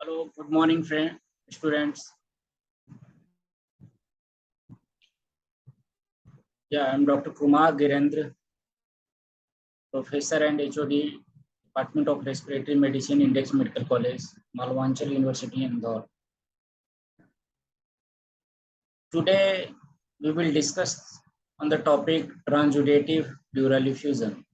Hello, good morning, students. I'm Dr. Kumar Girendra, Professor and HOD, Department of Respiratory Medicine, Index Medical College, Malvanchal University, Indore. Today, we will discuss on the topic Transudative Pleural Effusion.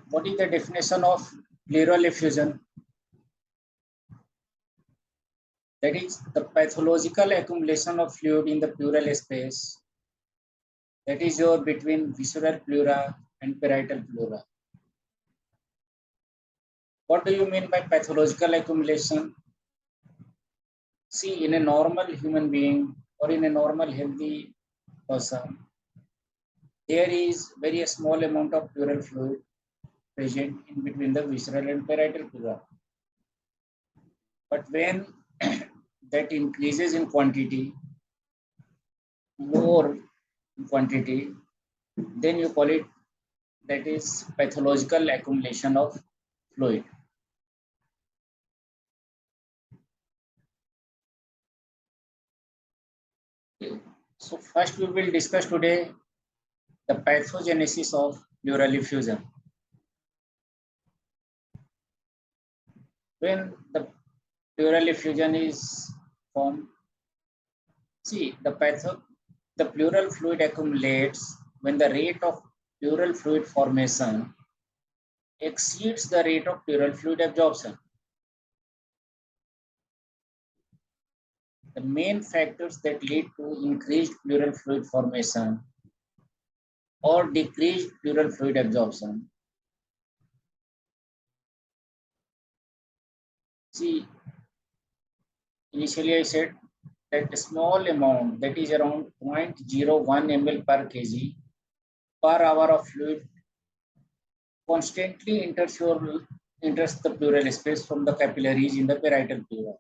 What is the definition of pleural effusion? That is the pathological accumulation of fluid in the pleural space, that is between visceral pleura and parietal pleura. What do you mean by pathological accumulation? See, in a normal human being or in a normal healthy person, there is very small amount of pleural fluid present in between the visceral and parietal pleura. But when that increases in quantity, more quantity, then you call it that is pathological accumulation of fluid. So first we will discuss today the pathogenesis of pleural effusion. When the pleural effusion is formed, see the pleural fluid accumulates when the rate of pleural fluid formation exceeds the rate of pleural fluid absorption. The main factors that lead to increased pleural fluid formation or decreased pleural fluid absorption. See, initially I said that a small amount, that is around 0.01 ml per kg per hour of fluid constantly enters the pleural space from the capillaries in the parietal pleura.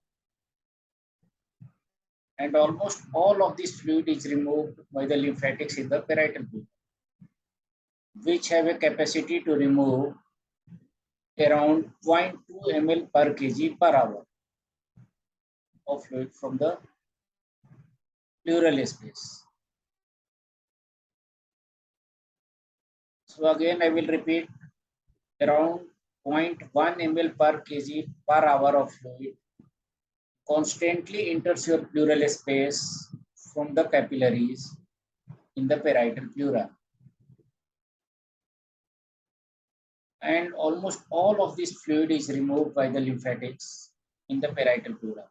And almost all of this fluid is removed by the lymphatics in the parietal pleura, which have a capacity to remove around 0.2 ml per kg per hour of fluid from the pleural space. So again, I will repeat, around 0.1 ml per kg per hour of fluid constantly enters your pleural space from the capillaries in the parietal pleura. And almost all of this fluid is removed by the lymphatics in the parietal pleura,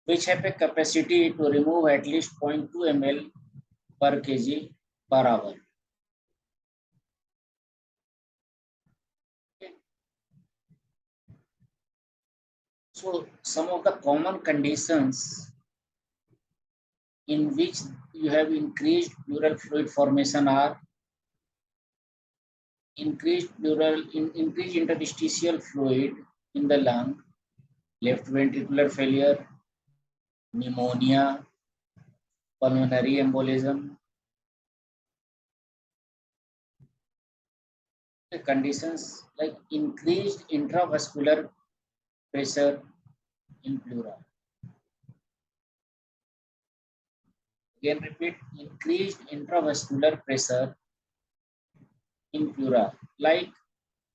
which have a capacity to remove at least 0.2 ml per kg per hour. Okay. So some of the common conditions in which you have increased pleural fluid formation are increased interstitial fluid in the lung, left ventricular failure, pneumonia, pulmonary embolism. The conditions like increased intravascular pressure in pleura. Again repeat, increased intravascular pressure in pleura, like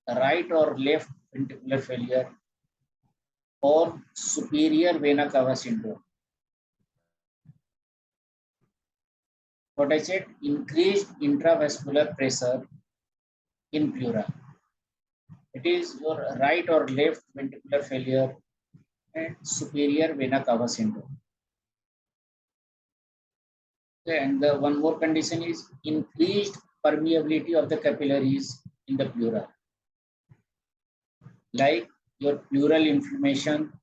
right or left ventricular failure or superior vena cava syndrome. What I said, increased intravascular pressure in pleura. It is your right or left ventricular failure and superior vena cava syndrome. Okay, and the one more condition is increased permeability of the capillaries in the pleura, like your pleural inflammation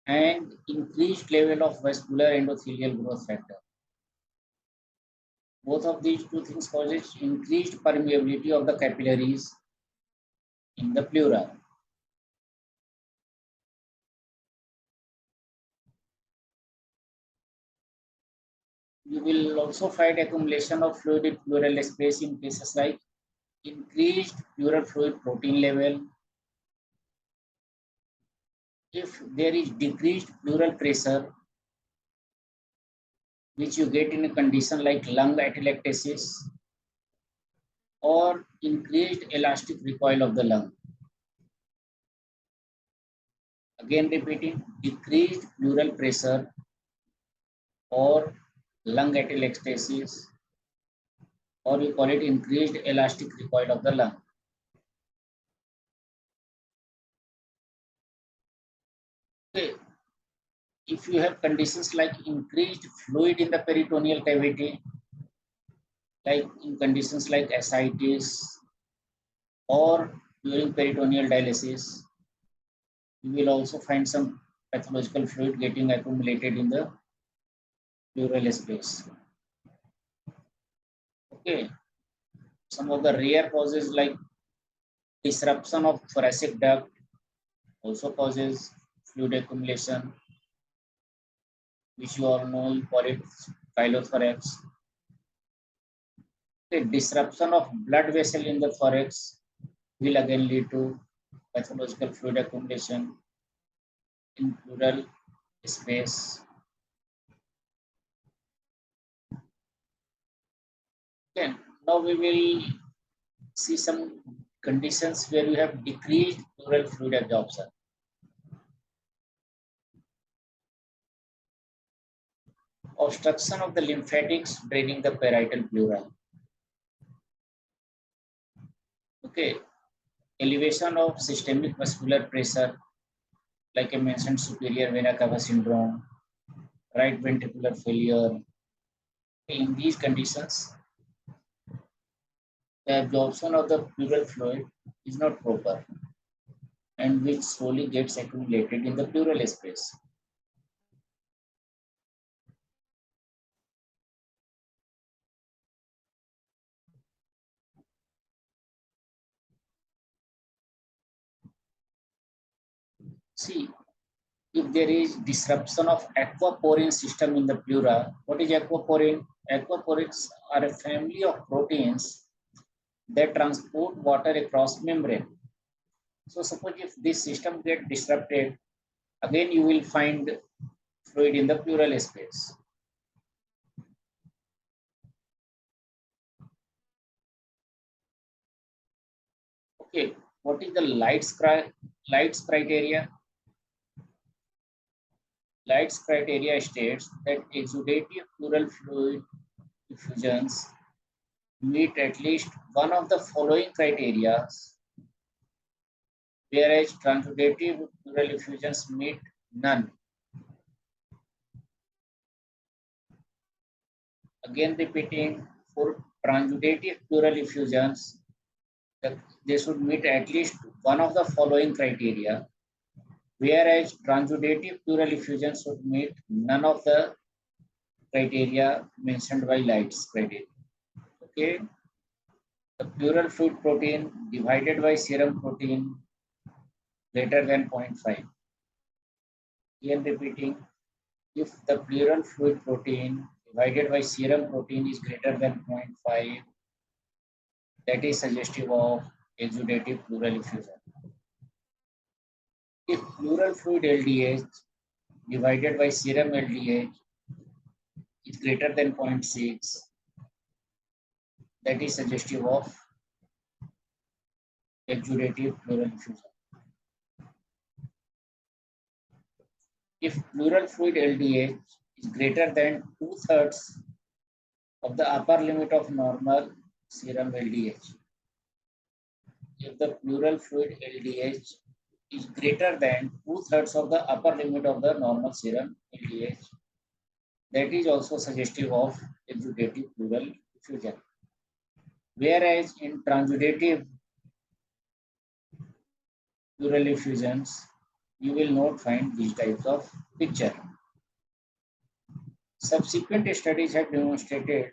and increased level of vascular endothelial growth factor. Both of these two things causes increased permeability of the capillaries in the pleura. You will also find accumulation of fluid in pleural space in cases like increased pleural fluid protein level. If there is decreased pleural pressure, which you get in a condition like lung atelectasis, or increased elastic recoil of the lung. Again repeating, decreased pleural pressure or lung atelectasis, or we call it increased elastic recoil of the lung. Okay. If you have conditions like increased fluid in the peritoneal cavity, like in conditions like ascites or during peritoneal dialysis, you will also find some pathological fluid getting accumulated in the pleural space. Okay, some of the rare causes like disruption of thoracic duct also causes fluid accumulation, which you all know, you call it chylothorax. Okay, disruption of blood vessel in the thorax will again lead to pathological fluid accumulation in pleural space. Okay, now we will see some conditions where you have decreased pleural fluid absorption. Obstruction of the lymphatics draining the parietal pleura. Okay, elevation of systemic muscular pressure, like I mentioned, superior vena cava syndrome, right ventricular failure. In these conditions, the absorption of the pleural fluid is not proper, and which slowly gets accumulated in the pleural space. See, if there is disruption of aquaporine system in the pleura, what is aquaporine? Aquaporins are a family of proteins that transport water across membrane. So suppose if this system gets disrupted, again you will find fluid in the pleural space. Okay, what is the Light's criteria? Light's criteria states that exudative pleural fluid effusions meet at least one of the following criteria, whereas transudative pleural effusions meet none. Again repeating, for transudative pleural effusions, they should meet at least one of the following criteria, whereas transudative pleural effusions should meet none of the criteria mentioned by Light's criteria. Okay, the pleural fluid protein divided by serum protein greater than 0.5. Again repeating, if the pleural fluid protein divided by serum protein is greater than 0.5, that is suggestive of exudative pleural effusion. If pleural fluid LDH divided by serum LDH is greater than 0.6, that is suggestive of exudative pleural effusion. If pleural fluid LDH is greater than 2/3 of the upper limit of normal serum LDH, if the pleural fluid LDH is greater than 2/3 of the upper limit of the normal serum LDH, that is also suggestive of exudative pleural effusion. Whereas in transudative pleural effusions, you will not find these types of picture. Subsequent studies have demonstrated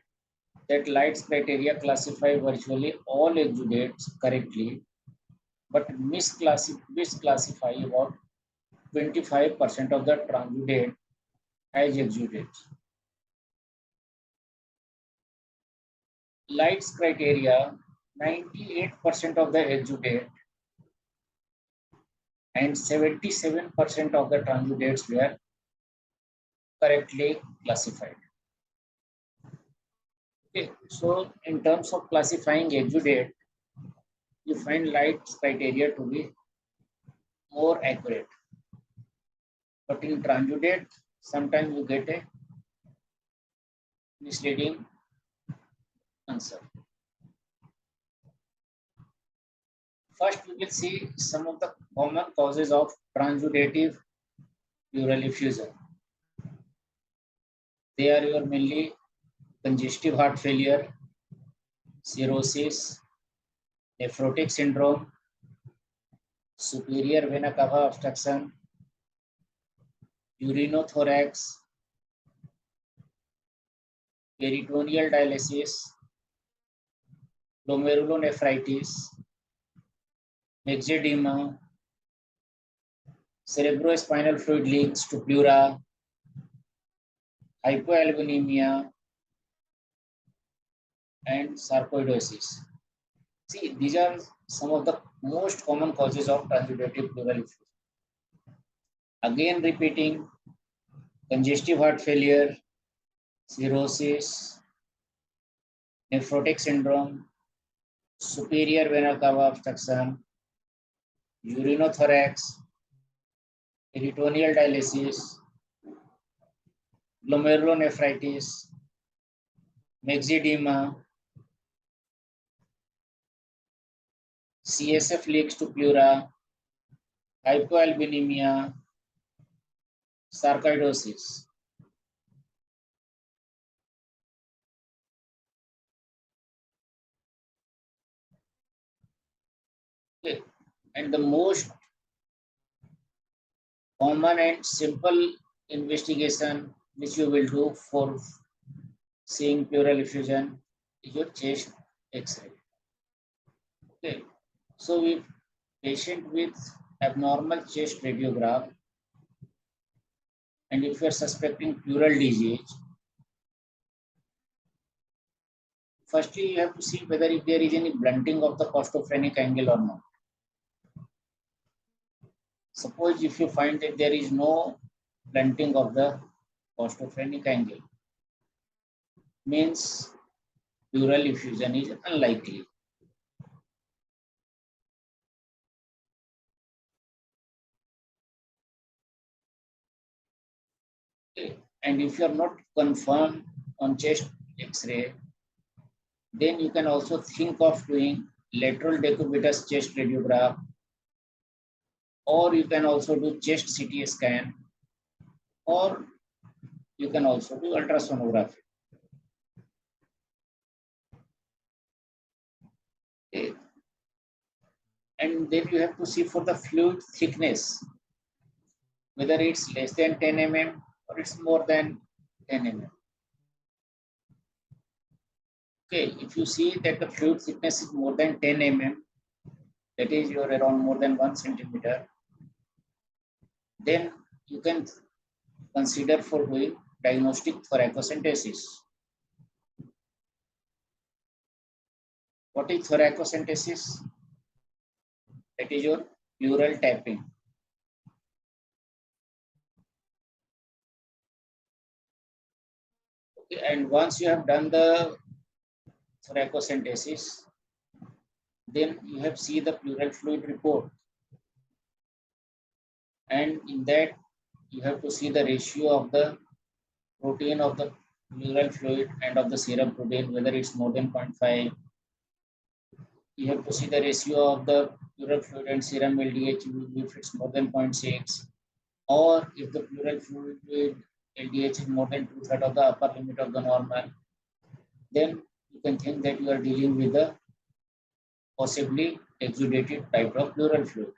that Light's criteria classify virtually all exudates correctly, but misclassify about 25% of the transudate as exudates. Light's criteria, 98% of the exudate and 77% of the transudates were correctly classified. Okay, so in terms of classifying exudate, you find Light's criteria to be more accurate. But in transudate, sometimes you get a misleading answer. First, we will see some of the common causes of transudative pleural effusion. They are your mainly congestive heart failure, cirrhosis, nephrotic syndrome, superior vena cava obstruction, urinothorax, peritoneal dialysis, glomerulonephritis, myxedema, cerebrospinal fluid leaks to pleura, hypoalbuminemia, and sarcoidosis. See, these are some of the most common causes of transudative pleural effusion. Again, repeating, congestive heart failure, cirrhosis, nephrotic syndrome, superior vena cava obstruction, urinothorax, peritoneal dialysis, glomerulonephritis, myxedema, CSF leaks to pleura, hypoalbuminemia, sarcoidosis. Okay. And the most common and simple investigation which you will do for seeing pleural effusion is your chest X-ray. Okay. So if patient with abnormal chest radiograph and if you are suspecting pleural disease, firstly you have to see whether if there is any blunting of the costophrenic angle or not. Suppose if you find that there is no blunting of the costophrenic angle, means pleural effusion is unlikely. Okay. And if you are not confirmed on chest X-ray, then you can also think of doing lateral decubitus chest radiograph, or you can also do chest CT scan, or you can also do ultrasonography. Okay. And then you have to see for the fluid thickness, whether it's less than 10 mm or it's more than 10 mm. Okay, if you see that the fluid thickness is more than 10 mm, that is you're around more than 1 centimeter, then you can consider for doing diagnostic thoracocentesis. What is thoracocentesis? That is your pleural tapping. Okay, and once you have done the thoracocentesis, then you have seen the pleural fluid report, and in that you have to see the ratio of the protein of the pleural fluid and of the serum protein, whether it's more than 0.5. You have to see the ratio of the pleural fluid and serum LDH if it's more than 0.6, or if the pleural fluid LDH is more than 2/3 of the upper limit of the normal, then you can think that you are dealing with a possibly exudated type of pleural fluid.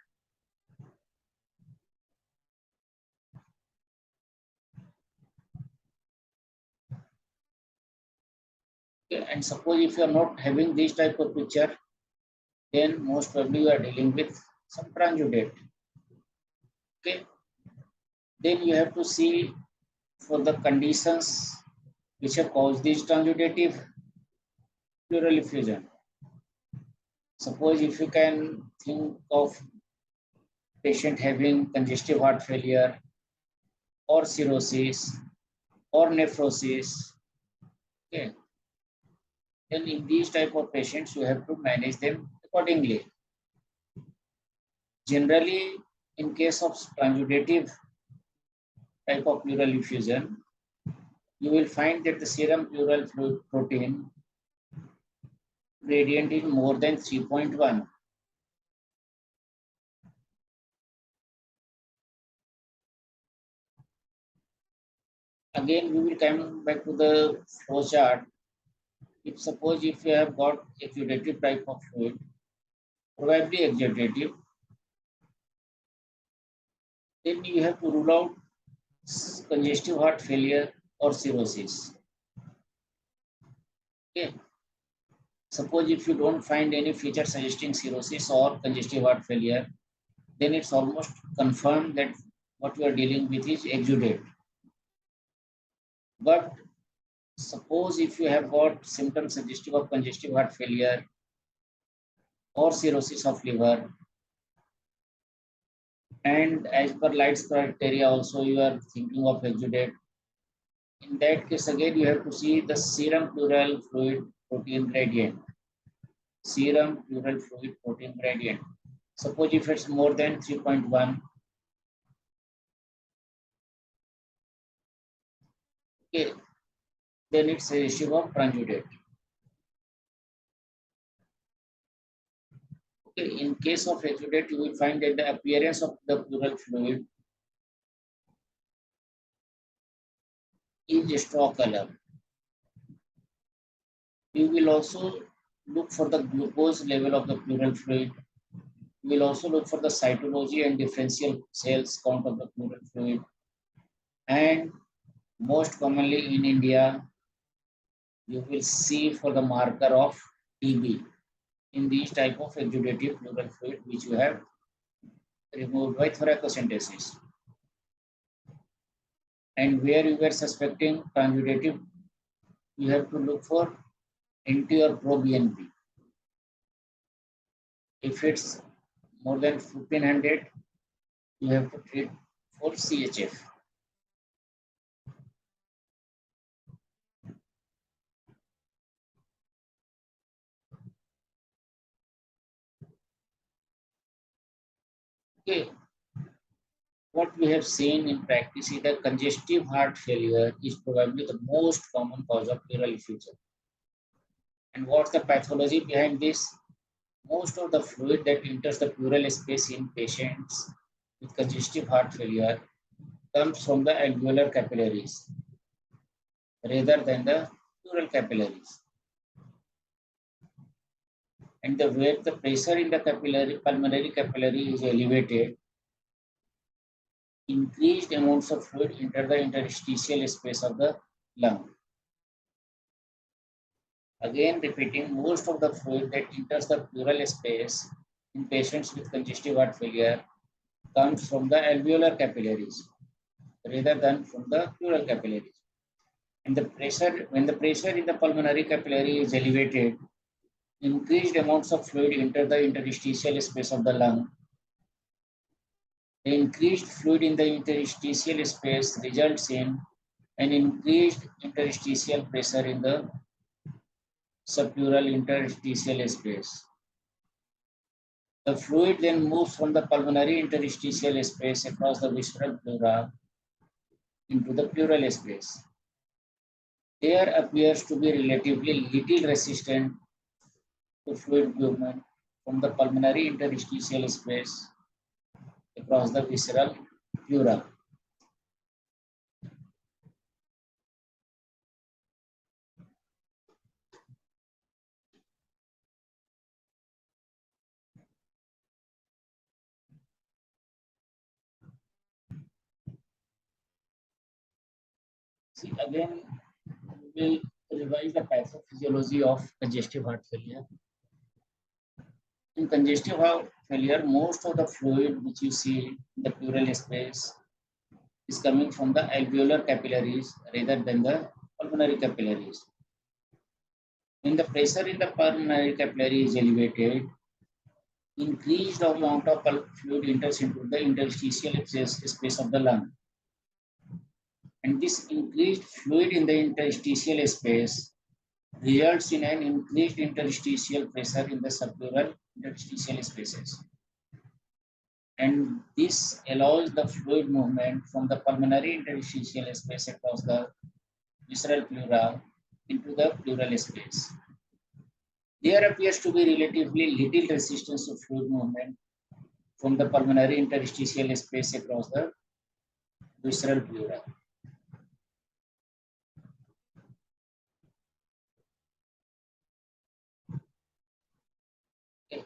Okay. And suppose if you are not having this type of picture, then most probably you are dealing with some transudate. Okay. Then you have to see for the conditions which have caused this transudative Pleural effusion. Suppose if you can think of patient having congestive heart failure or cirrhosis or nephrosis, okay, then in these type of patients, you have to manage them accordingly. Generally, in case of transudative type of pleural effusion, you will find that the serum pleural fluid protein gradient is more than 3.1. Again, we will come back to the flow chart. Suppose if you have got exudative type of fluid, probably exudative, then you have to rule out congestive heart failure or cirrhosis. Okay. Suppose if you don't find any feature suggesting cirrhosis or congestive heart failure, then it's almost confirmed that what you are dealing with is exudate. But suppose if you have got symptoms suggestive of congestive heart failure or cirrhosis of liver, and as per Light's criteria also you are thinking of exudate, in that case again you have to see the serum pleural fluid protein gradient. Serum pleural fluid protein gradient. Suppose if it's more than 3.1, okay, then it's a issue of transudate. Okay, in case of exudate, you will find that the appearance of the pleural fluid is straw color. We will also look for the glucose level of the pleural fluid. We will also look for the cytology and differential cells count of the pleural fluid. And most commonly in India, you will see for the marker of TB in these type of exudative pleural fluid which you have removed by thoracocentesis. And where you were suspecting transudative, you have to look for NT or pro-BNP. If it's more than 1500, you have to treat for CHF. Okay. What we have seen in practice is that congestive heart failure is probably the most common cause of pleural effusion. And what's the pathology behind this? Most of the fluid that enters the pleural space in patients with congestive heart failure comes from the alveolar capillaries rather than the pleural capillaries. And where the pressure in the pulmonary capillary is elevated, increased amounts of fluid enter the interstitial space of the lung. Again repeating, most of the fluid that enters the pleural space in patients with congestive heart failure comes from the alveolar capillaries rather than from the pleural capillaries. And when the pressure in the pulmonary capillary is elevated, increased amounts of fluid enter the interstitial space of the lung. The increased fluid in the interstitial space results in an increased interstitial pressure in the subpleural interstitial space. The fluid then moves from the pulmonary interstitial space across the visceral pleura into the pleural space. There appears to be relatively little resistance to fluid movement from the pulmonary interstitial space across the visceral pleura. See, again, we will revise the pathophysiology of congestive heart failure. In congestive heart failure, most of the fluid which you see in the pleural space is coming from the alveolar capillaries rather than the pulmonary capillaries. When the pressure in the pulmonary capillary is elevated, increased amount of fluid enters into the interstitial space of the lung. And this increased fluid in the interstitial space results in an increased interstitial pressure in the subpleural interstitial spaces. And this allows the fluid movement from the pulmonary interstitial space across the visceral pleura into the pleural space. There appears to be relatively little resistance to fluid movement from the pulmonary interstitial space across the visceral pleura. Okay.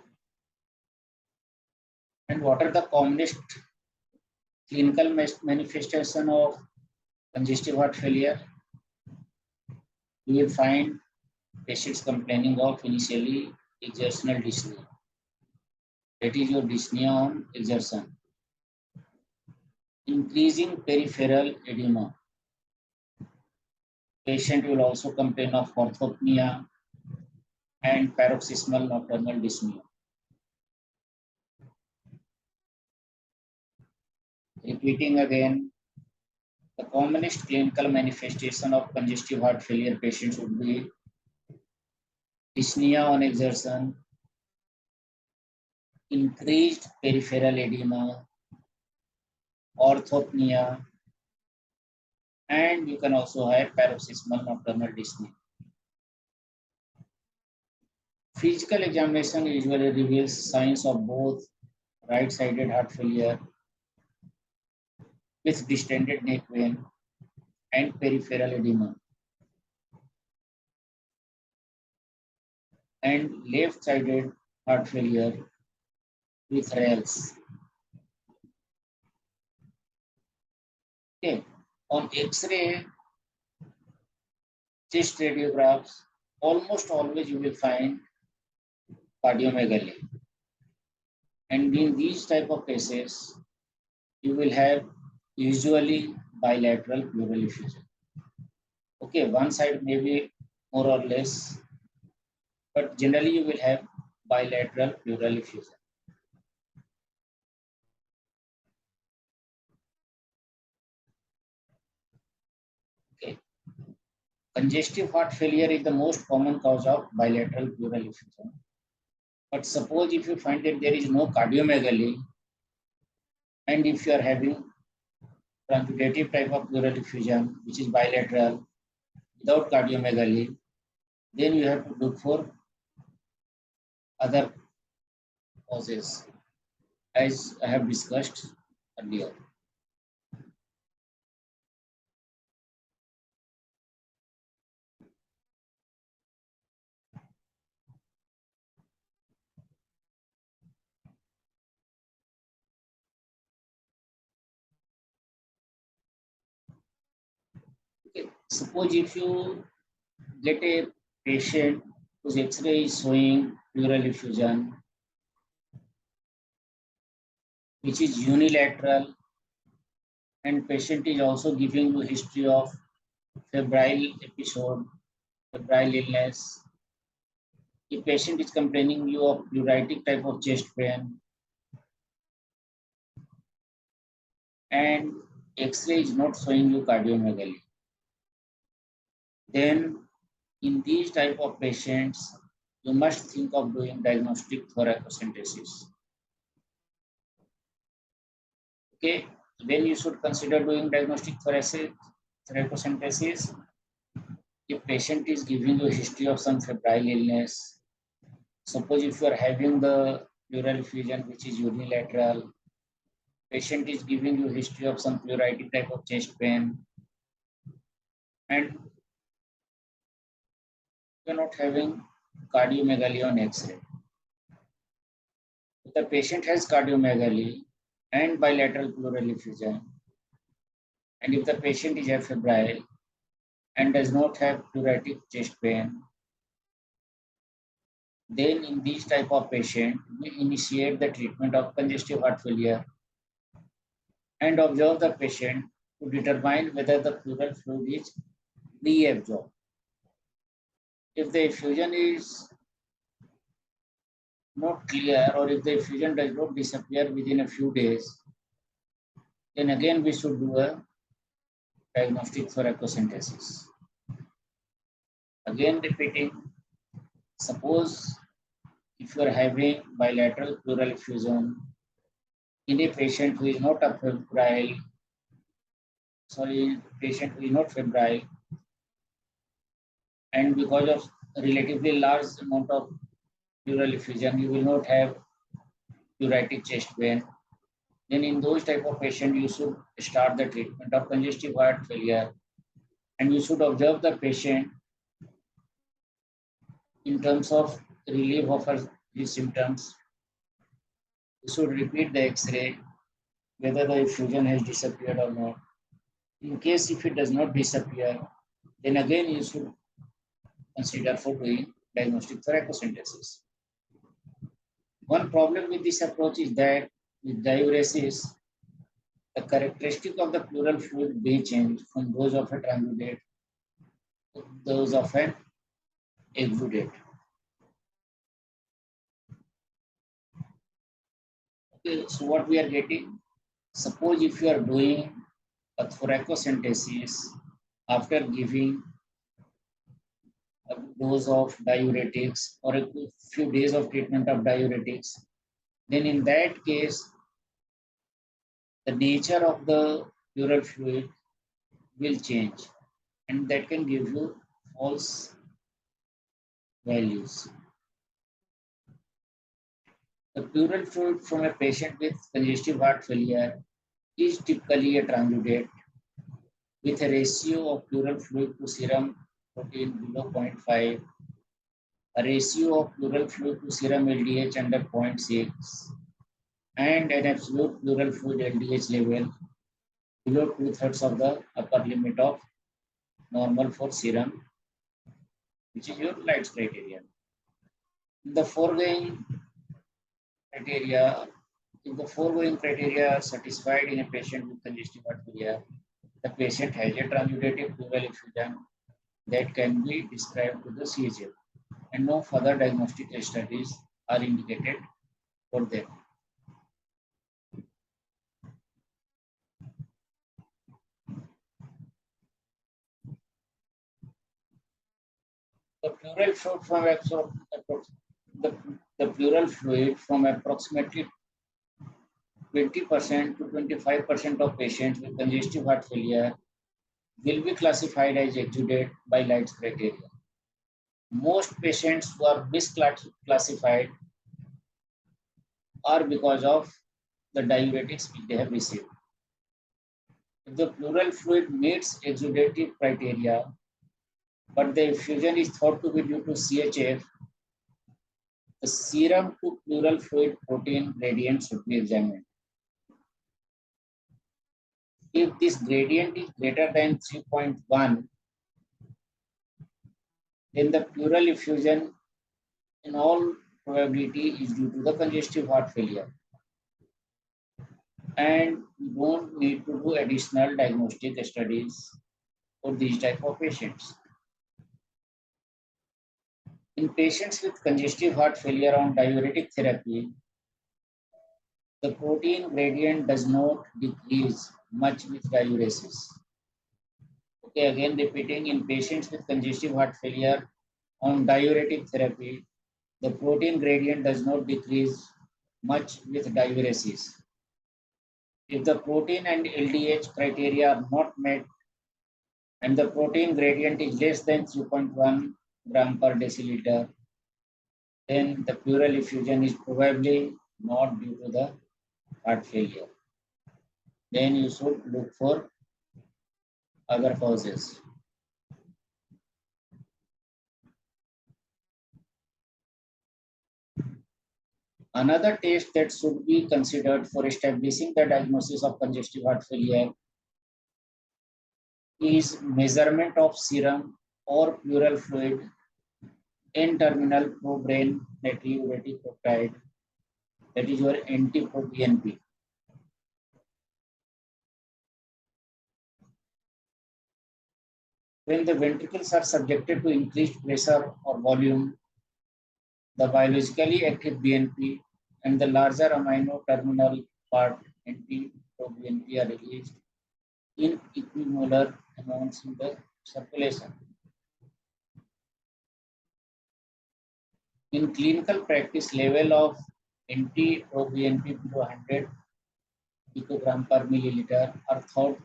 And what are the commonest clinical manifestation of congestive heart failure? You will find patients complaining of initially exertional dyspnea. That is your dyspnea on exertion. Increasing peripheral edema. Patient will also complain of orthopnea and paroxysmal nocturnal dyspnea. Repeating again, the commonest clinical manifestation of congestive heart failure patients would be dyspnea on exertion, increased peripheral edema, orthopnea, and you can also have paroxysmal nocturnal dyspnea. Physical examination usually reveals signs of both right-sided heart failure with distended neck vein and peripheral edema, and left-sided heart failure with rales. Okay. On X-ray chest radiographs, almost always you will find cardiomegaly. And in these type of cases, you will have usually bilateral pleural effusion. Okay, one side may be more or less, but generally you will have bilateral pleural effusion. Okay. Congestive heart failure is the most common cause of bilateral pleural effusion. But suppose if you find that there is no cardiomegaly, and if you are having transudative type of pleural effusion, which is bilateral, without cardiomegaly, then you have to look for other causes, as I have discussed earlier. Okay. Suppose if you get a patient whose X-ray is showing pleural effusion, which is unilateral, and patient is also giving you history of febrile episode, febrile illness. If patient is complaining you of pleuritic type of chest pain, and X-ray is not showing you cardiomegaly, then in these type of patients, you must think of doing diagnostic thoracocentesis. Okay, when you should consider doing diagnostic thoracocentesis, if patient is giving you a history of some febrile illness, suppose if you are having the pleural effusion which is unilateral, patient is giving you history of some pleuritic type of chest pain, and you are not having cardiomegaly on X-ray. If the patient has cardiomegaly and bilateral pleural effusion, and if the patient is febrile and does not have pleuritic chest pain, then in these type of patient, we initiate the treatment of congestive heart failure and observe the patient to determine whether the pleural fluid is reabsorbed. if the effusion is not clear or if the effusion does not disappear within a few days, then again we should do a diagnostic for thoracocentesis. Again repeating, suppose if you are having bilateral pleural effusion in a patient who is not febrile, and because of relatively large amount of pleural effusion, you will not have uritic chest pain. Then in those type of patient, you should start the treatment of congestive heart failure, and you should observe the patient in terms of relief of his symptoms. You should repeat the X-ray whether the effusion has disappeared or not. In case if it does not disappear, then again you should consider for doing diagnostic thoracocentesis. One problem with this approach is that with diuresis, the characteristic of the pleural fluid may change from those of a transudate to those of an exudate. Okay, so what we are getting, suppose if you are doing a thoracocentesis after giving a dose of diuretics or a few days of treatment of diuretics, then in that case, the nature of the pleural fluid will change, and that can give you false values. The pleural fluid from a patient with congestive heart failure is typically a transudate with a ratio of pleural fluid to serum protein below 0.5, a ratio of pleural fluid to serum LDH under 0.6, and an absolute pleural fluid LDH level below 2/3 of the upper limit of normal for serum, which is your Light's criterion. The foregoing criteria, if the foregoing criteria are satisfied in a patient with congestive heart failure, the patient has a transudative pleural effusion that can be described to the CHF, and no further diagnostic studies are indicated for them. The pleural fluid from approximately 20% to 25% of patients with congestive heart failure will be classified as exudate by Light's criteria. Most patients who are misclassified are because of the diuretics which they have received. If the pleural fluid meets exudative criteria, but the effusion is thought to be due to CHF, the serum to pleural fluid protein gradient should be examined. If this gradient is greater than 3.1, then the pleural effusion in all probability is due to the congestive heart failure, and we don't need to do additional diagnostic studies for these type of patients. In patients with congestive heart failure on diuretic therapy, the protein gradient does not decrease much with diuresis. Okay, again repeating, in patients with congestive heart failure on diuretic therapy, the protein gradient does not decrease much with diuresis. If the protein and LDH criteria are not met and the protein gradient is less than 3.1 gram per deciliter, then the pleural effusion is probably not due to the heart failure. Then you should look for other causes. Another test that should be considered for establishing the diagnosis of congestive heart failure is measurement of serum or pleural fluid N-terminal pro-brain natriuretic peptide, that is your NT-proBNP. When the ventricles are subjected to increased pressure or volume, the biologically active BNP and the larger amino terminal part NT-proBNP are released in equimolar amounts in the circulation. In clinical practice, level of NT-proBNP below 100 picogram per milliliter are thought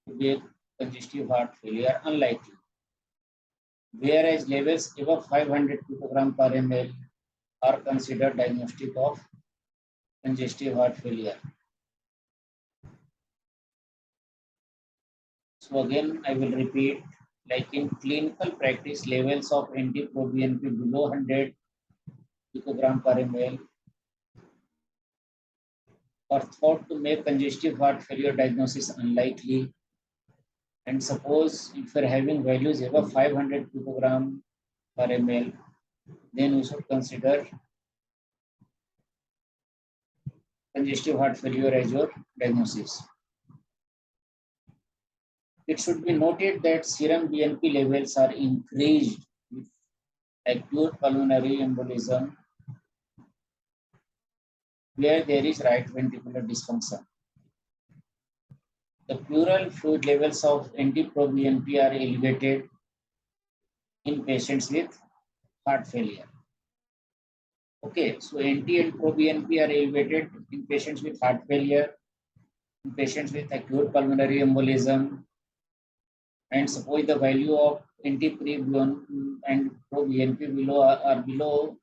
to be congestive heart failure unlikely, whereas levels above 500 picogram per ml are considered diagnostic of congestive heart failure. So again, I will repeat, like in clinical practice, levels of NT-proBNP below 100 picogram per ml are thought to make congestive heart failure diagnosis unlikely. And suppose if we are having values above 500 picogram per ml, then we should consider congestive heart failure as your diagnosis. It should be noted that serum BNP levels are increased with acute pulmonary embolism where there is right ventricular dysfunction. The pleural fluid levels of NT-proBNP are elevated in patients with heart failure. Okay, so NT and proBNP are elevated in patients with heart failure, in patients with acute pulmonary embolism, and suppose the value of NT and proBNP below are below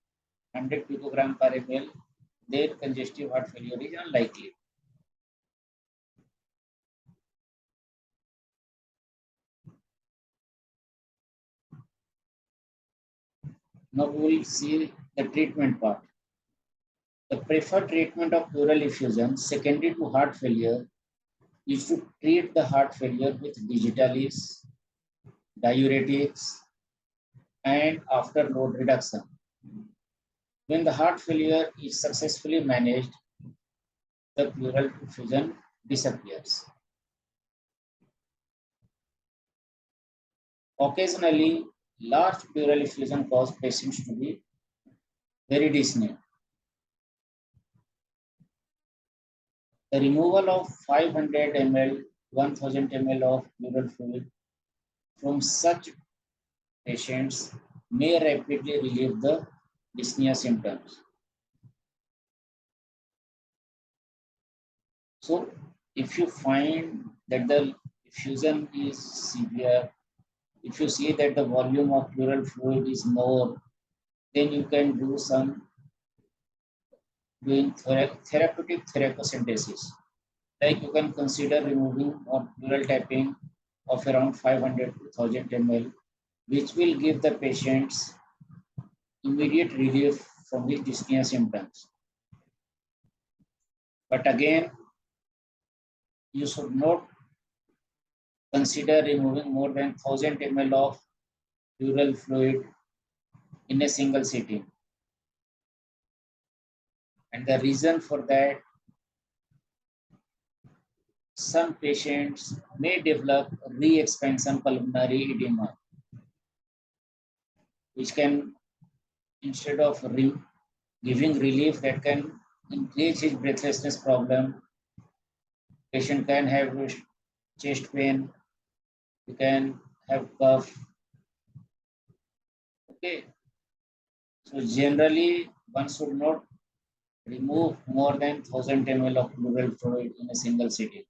100 picogram per ml, then congestive heart failure is unlikely. Now we will see the treatment part. The preferred treatment of pleural effusion secondary to heart failure is to treat the heart failure with digitalis, diuretics, and after load reduction. When the heart failure is successfully managed, the pleural effusion disappears. Occasionally, large pleural effusion causes patients to be very dyspnea. The removal of 500 ml, 1000 ml of pleural fluid from such patients may rapidly relieve the dyspnea symptoms. So, if you find that the effusion is severe, if you see that the volume of pleural fluid is more, then you can do some therapeutic theracocentesis. Like you can consider removing or pleural tapping of around 500 to 1000 ml, which will give the patients immediate relief from his dyspnea symptoms. But again, you should not consider removing more than 1000 ml of pleural fluid in a single sitting. And the reason for that, some patients may develop re-expansion pulmonary edema, which can, instead of giving relief, that can increase his breathlessness problem. Patient can have chest pain, you can have cough. Okay, so generally one should not remove more than 1000 ml of pleural fluid in a single sitting.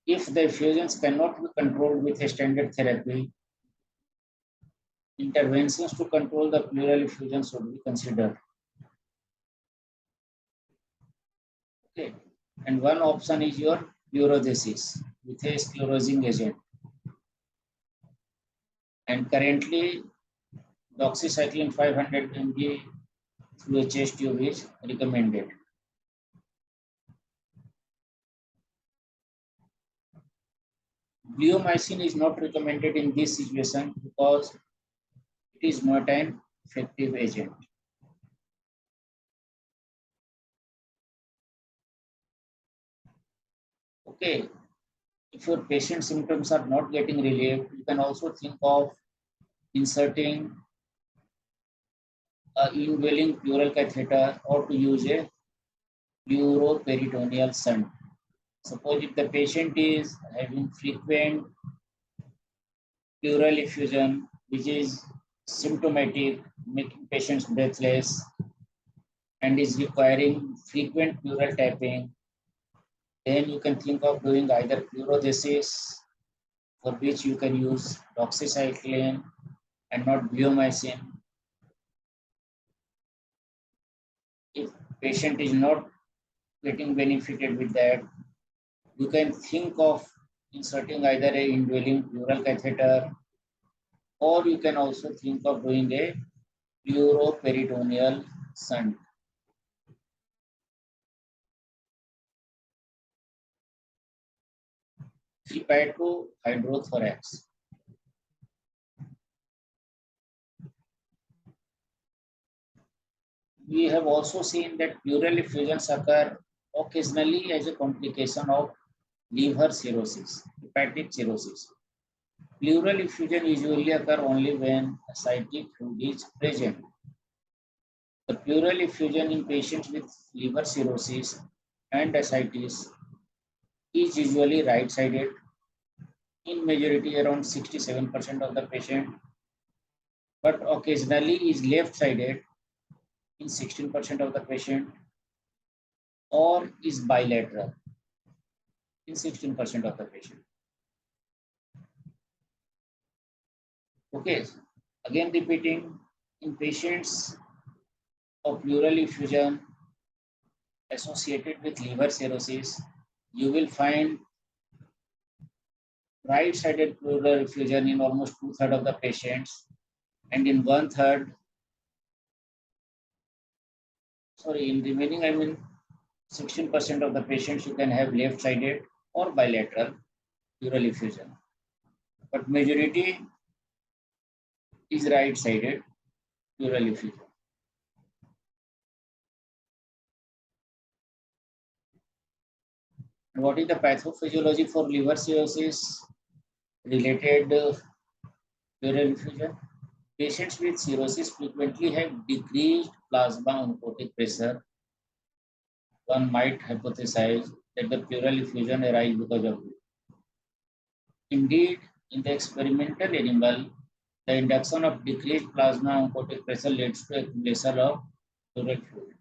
If the effusions cannot be controlled with a standard therapy, interventions to control the pleural effusion should be considered. Okay, and one option is your Urinothorax with a sclerosing agent. And currently, doxycycline 500 mg through a chest tube is recommended. Bleomycin is not recommended in this situation because it is not an effective agent. Okay, If your patient symptoms are not getting relieved, you can also think of inserting a indwelling pleural catheter or to use a pleuroperitoneal shunt. Suppose if the patient is having frequent pleural effusion, which is symptomatic, making patients breathless, and is requiring frequent pleural tapping, then you can think of doing either pleurodesis, for which you can use doxycycline and not bleomycin. If patient is not getting benefited with that, you can think of inserting either a indwelling pleural catheter, or you can also think of doing a pleuroperitoneal shunt. Hepatohydrothorax. We have also seen that pleural effusions occur occasionally as a complication of liver cirrhosis, hepatic cirrhosis. Pleural effusion usually occur only when ascitic fluid is present. The pleural effusion in patients with liver cirrhosis and ascites is usually right-sided, in majority around 67% of the patient, but occasionally is left-sided in 16% of the patient, or is bilateral in 16% of the patient. Okay, again repeating, in patients of pleural effusion associated with liver cirrhosis, you will find right-sided pleural effusion in almost 2/3 of the patients, and in 1/3, in remaining 16% of the patients, you can have left-sided or bilateral pleural effusion, but majority is right-sided pleural effusion. And what is the pathophysiology for liver cirrhosis related pleural effusion? Patients with cirrhosis frequently have decreased plasma oncotic pressure. One might hypothesize that the pleural effusion arises because of it. Indeed, in the experimental animal, the induction of decreased plasma oncotic pressure leads to accumulation of pleural fluid.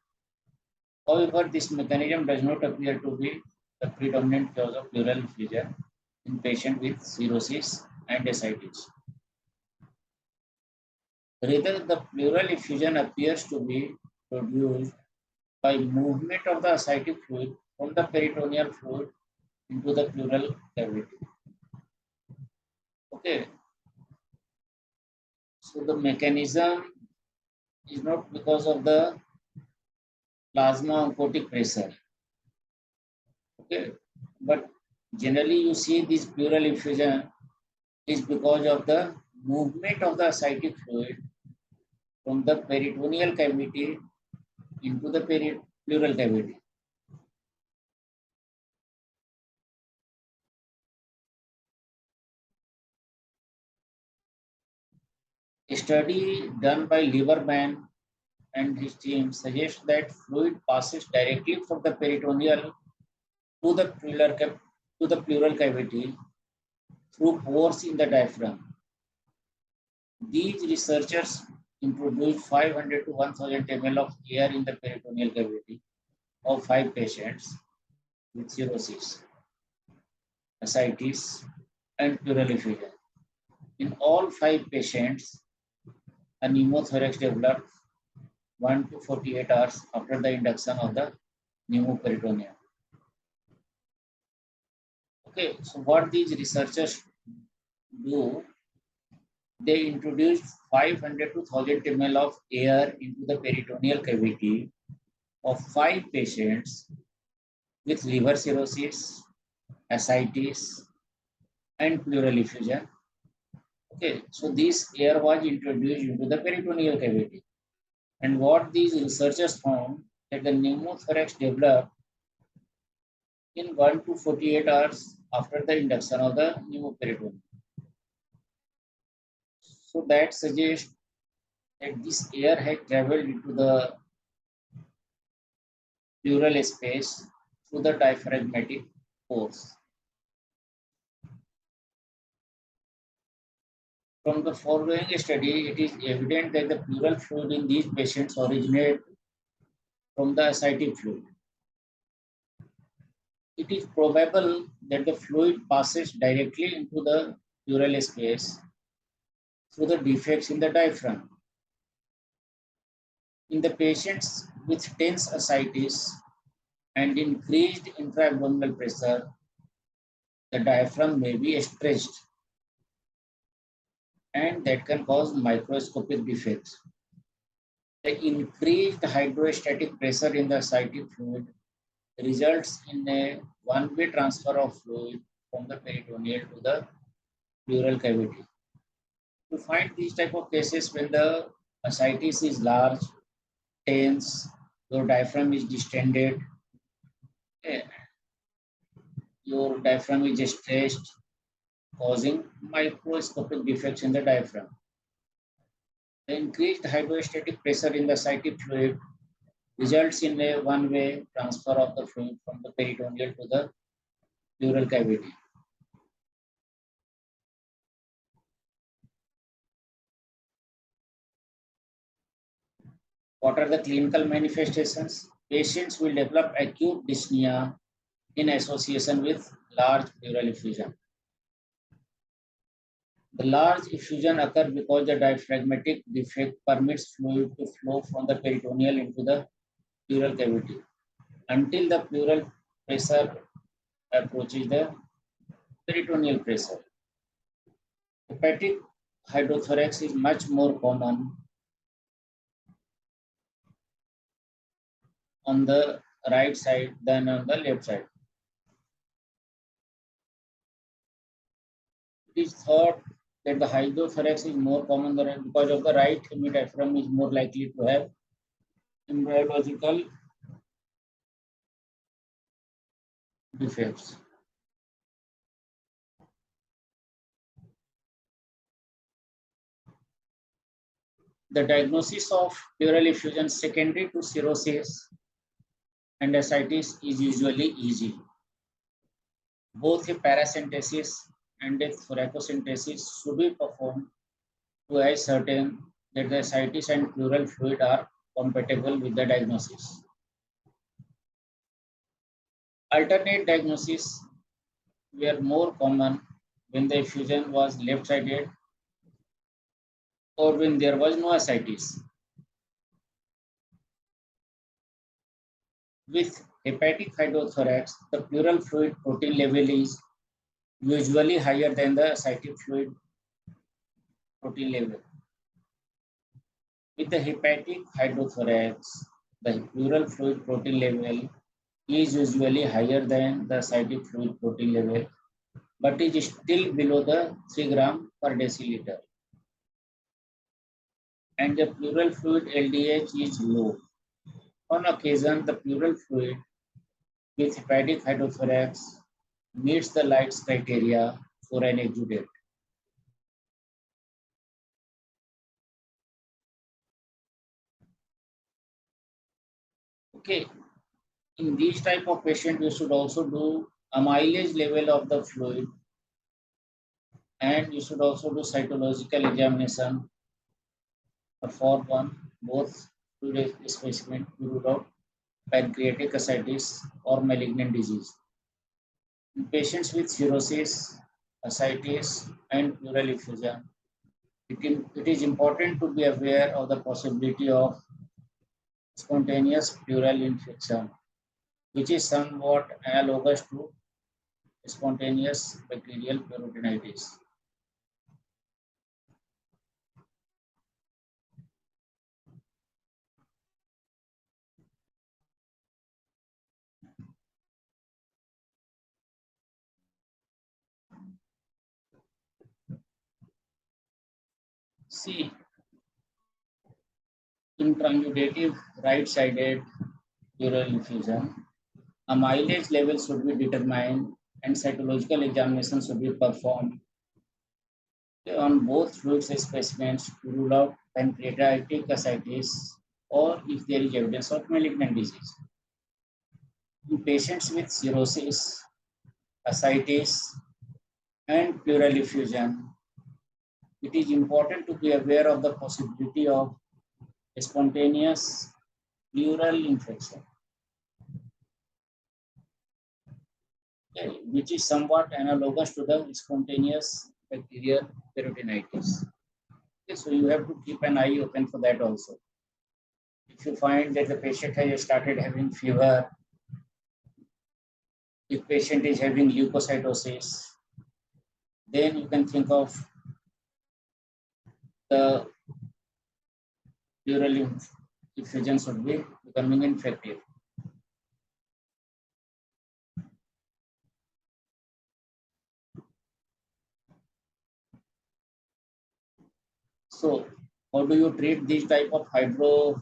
However, this mechanism does not appear to be the predominant cause of pleural effusion in patients with cirrhosis and ascites. Rather, the pleural effusion appears to be produced by movement of the ascitic fluid from the peritoneal fluid into the pleural cavity. Okay. So the mechanism is not because of the plasma oncotic pressure. Okay. But generally you see this pleural effusion is because of the movement of the ascitic fluid from the peritoneal cavity into the pleural cavity. A study done by Lieberman and his team suggests that fluid passes directly from the peritoneal to the pleural cavity through pores in the diaphragm. These researchers introduced 500 to 1000 ml of air in the peritoneal cavity of 5 patients with cirrhosis, ascites, and pleural effusion. In all 5 patients, a pneumothorax developed 1 to 48 hours after the induction of the pneumoperitoneum. Okay, so what these researchers do, they introduced 500 to 1000 ml of air into the peritoneal cavity of 5 patients with liver cirrhosis, ascites, and pleural effusion. Okay, so this air was introduced into the peritoneal cavity. And what these researchers found that the pneumothorax developed in 1 to 48 hours after the induction of the pneumoperitoneum. So that suggests that this air has traveled into the pleural space through the diaphragmatic pores. From the foregoing study, it is evident that the pleural fluid in these patients originate from the ascitic fluid. It is probable that the fluid passes directly into the pleural space through the defects in the diaphragm. In the patients with tense ascites and increased intra-abdominal pressure, the diaphragm may be stretched, and that can cause microscopic defects. The increased hydrostatic pressure in the ascitic fluid results in a one-way transfer of fluid from the peritoneal to the pleural cavity. To find these type of cases when the ascites is large, tense, your diaphragm is distended, your diaphragm is stretched, causing microscopic defects in the diaphragm. The increased hydrostatic pressure in the ascitic fluid results in a one-way transfer of the fluid from the peritoneal to the pleural cavity. What are the clinical manifestations? Patients will develop acute dyspnea in association with large pleural effusion. The large effusion occurs because the diaphragmatic defect permits fluid to flow from the peritoneal into the pleural cavity until the pleural pressure approaches the peritoneal pressure. Hepatic hydrothorax is much more common on the right side than on the left side. It is thought that the hydrothorax is more common because of the right hemidiaphragm is more likely to have embryological defects. The diagnosis of pleural effusion secondary to cirrhosis and ascites is usually easy. Both a paracentesis and a thoracocentesis should be performed to ascertain that the ascites and pleural fluid are compatible with the diagnosis. Alternate diagnoses were more common when the effusion was left-sided or when there was no ascites. With hepatic hydrothorax, the pleural fluid protein level is usually higher than the ascitic fluid protein level. With the hepatic hydrothorax, the pleural fluid protein level is usually higher than the ascitic fluid protein level, but is still below the 3 gram per deciliter. And the pleural fluid LDH is low. On occasion, the pleural fluid with hepatic hydrothorax meets the Light's criteria for an exudate. Okay, in these type of patient, you should also do a mileage level of the fluid, and you should also do cytological examination for both fluid specimen to rule out pancreatic ascites or malignant disease. In patients with cirrhosis, ascites, and pleural effusion, it is important to be aware of the possibility of spontaneous pleural infection, which is somewhat analogous to spontaneous bacterial peritonitis. See, in transudative right-sided pleural effusion, a mileage level should be determined and cytological examination should be performed on both fluids specimens to rule out pancreatic ascites or if there is evidence of malignant disease. In patients with cirrhosis, ascites, and pleural effusion, it is important to be aware of the possibility of spontaneous pleural infection, which is somewhat analogous to the spontaneous bacterial peritonitis. Okay, so you have to keep an eye open for that also. If you find that the patient has started having fever, if patient is having leukocytosis, then you can think of the pleural effusion should be becoming infective. So, how do you treat this type of hydrothorax?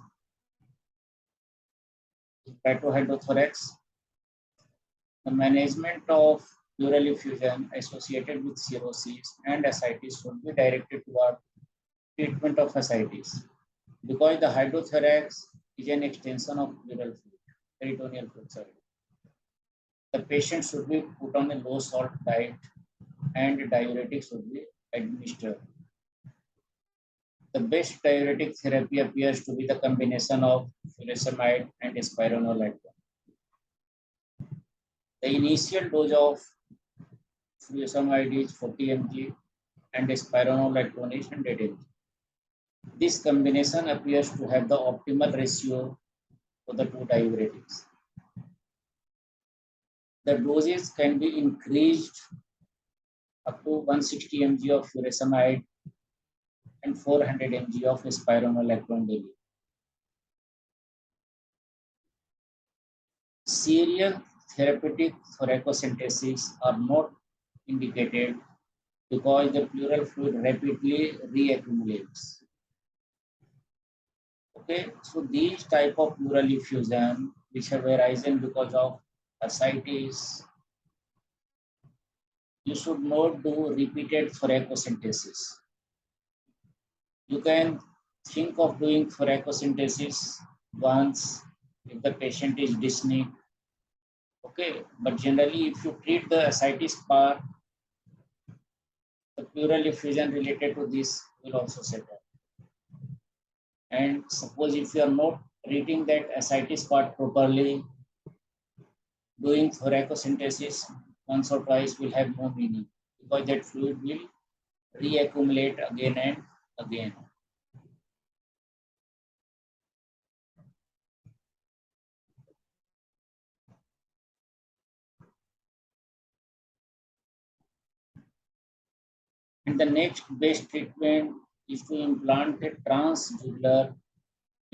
The management of pleural effusion associated with cirrhosis and ascites should be directed toward treatment of ascites because the hydrothorax is an extension of pleural fluid, peritoneal fluid. The patient should be put on a low salt diet and diuretics should be administered. The best diuretic therapy appears to be the combination of furosemide and spironolactone. The initial dose of furosemide is 40 mg and spironolactone is 100 mg. This combination appears to have the optimal ratio for the two diuretics. The doses can be increased up to 160 mg of furosemide and 400 mg of spironolactone daily. Serial therapeutic thoracocentesis are not indicated because the pleural fluid rapidly reaccumulates. Okay, so these type of pleural effusion which have arisen because of ascites, you should not do repeated thoracocentesis. You can think of doing thoracocentesis once if the patient is dyspneic. Okay, but generally if you treat the ascites part, the pleural effusion related to this will also settle. And suppose if you are not treating that ascites part properly, doing thoracocentesis once or twice will have no meaning because that fluid will reaccumulate again and again. And the next best treatment is to implant a transjugular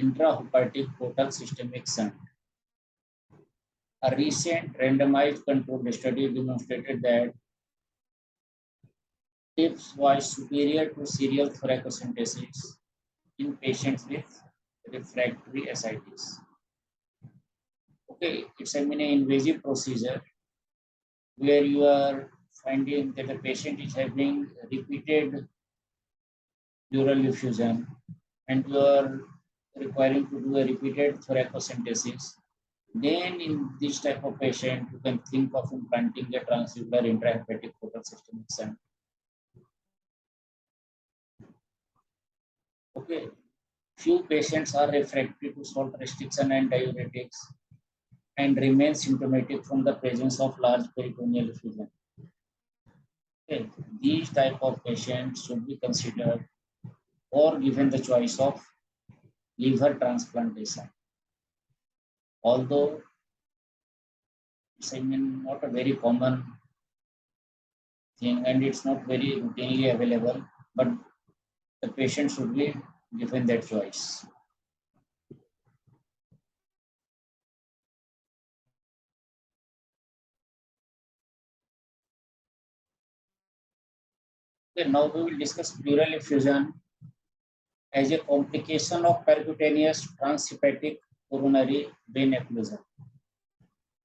intrahepatic portal systemic shunt. A recent randomized controlled study demonstrated that TIPS was superior to serial thoracocentesis in patients with refractory ascites. Okay, it's a invasive procedure where you are finding that the patient is having repeated pleural effusion and you are requiring to do a repeated thoracocentesis. Then in this type of patient, you can think of implanting a transjugular intrahepatic portal systemic shunt. Okay, few patients are refractory to salt restriction and diuretics and remain symptomatic from the presence of large peritoneal effusion. Okay, these type of patients should be considered or given the choice of liver transplantation. Although it's not a very common thing and it's not very routinely available, but the patient should be given that choice. Okay, now we will discuss pleural effusion as a complication of percutaneous transhepatic coronary vein occlusion.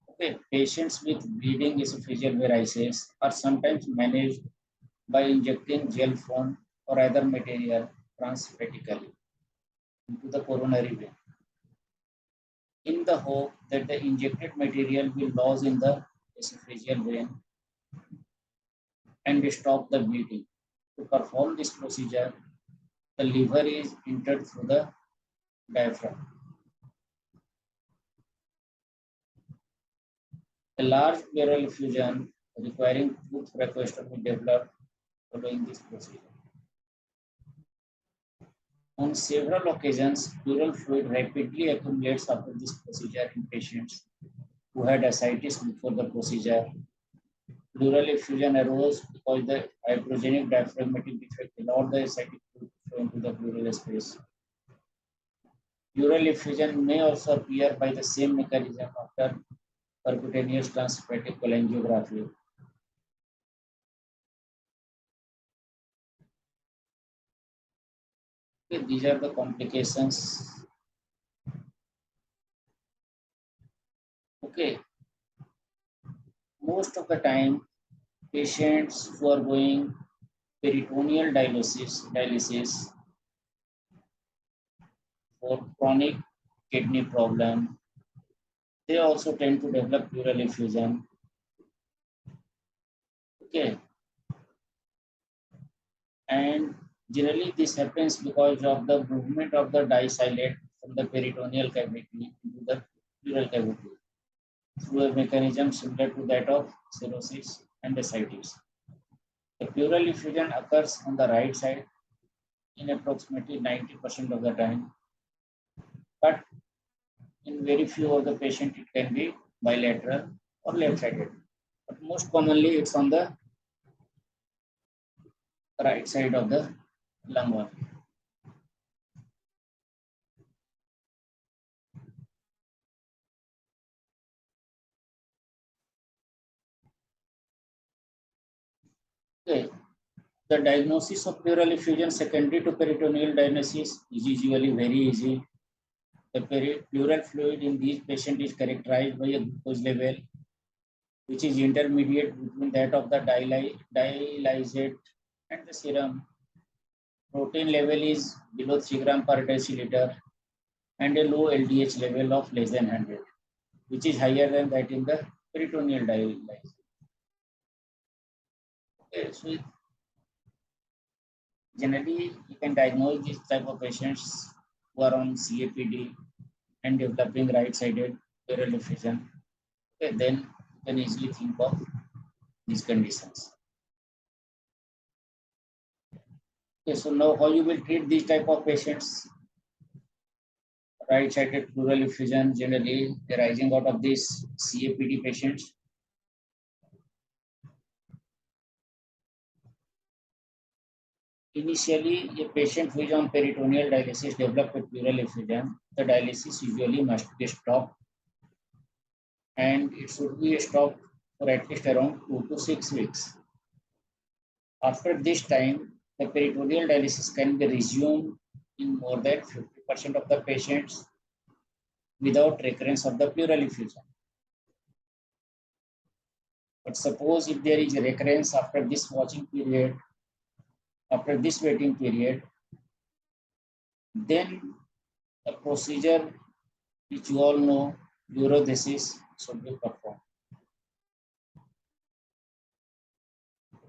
Okay, Okay, patients with bleeding esophageal varices are sometimes managed by injecting gel form or other material transhepatically into the coronary vein, in the hope that the injected material will lodge in the esophageal vein and stop the bleeding. To perform this procedure, the liver is entered through the diaphragm. A large pleural effusion requiring tooth thoracostomy developed following this procedure. On several occasions, pleural fluid rapidly accumulates after this procedure in patients who had ascites before the procedure. Pleural effusion arose because the hyperogenic diaphragmatic defect allowed the ascitic fluid to flow into the pleural space. Pleural effusion may also appear by the same mechanism after percutaneous transhepatic cholangiography. Okay, these are the complications. Okay, most of the time, patients who are going peritoneal dialysis for chronic kidney problem, they also tend to develop pleural effusion. Okay, and generally this happens because of the movement of the disilate from the peritoneal cavity into the pleural cavity through a mechanism similar to that of cirrhosis and ascites. The pleural effusion occurs on the right side in approximately 90% of the time, but in very few of the patient it can be bilateral or left-sided. But most commonly it's on the right side of the lung wall. Okay. The diagnosis of pleural effusion secondary to peritoneal diagnosis is usually very easy. The pleural fluid in these patients is characterized by a glucose level which is intermediate between that of the dialysate and the serum. Protein level is below 3 gram per deciliter and a low LDH level of less than 100, which is higher than that in the peritoneal dialysate. Okay, so generally, you can diagnose this type of patients who are on CAPD and developing right-sided pleural effusion. Okay, then you can easily think of these conditions. Okay, so now how you will treat these type of patients? Right-sided pleural effusion generally arising out of these CAPD patients. Initially, a patient who is on peritoneal dialysis develops a pleural effusion. The dialysis usually must be stopped, and it should be stopped for at least around 2 to 6 weeks. After this time, the peritoneal dialysis can be resumed in more than 50% of the patients without recurrence of the pleural effusion. But suppose if there is a recurrence after this watching period, after this waiting period, then the procedure which you all know, urothesis, should be performed.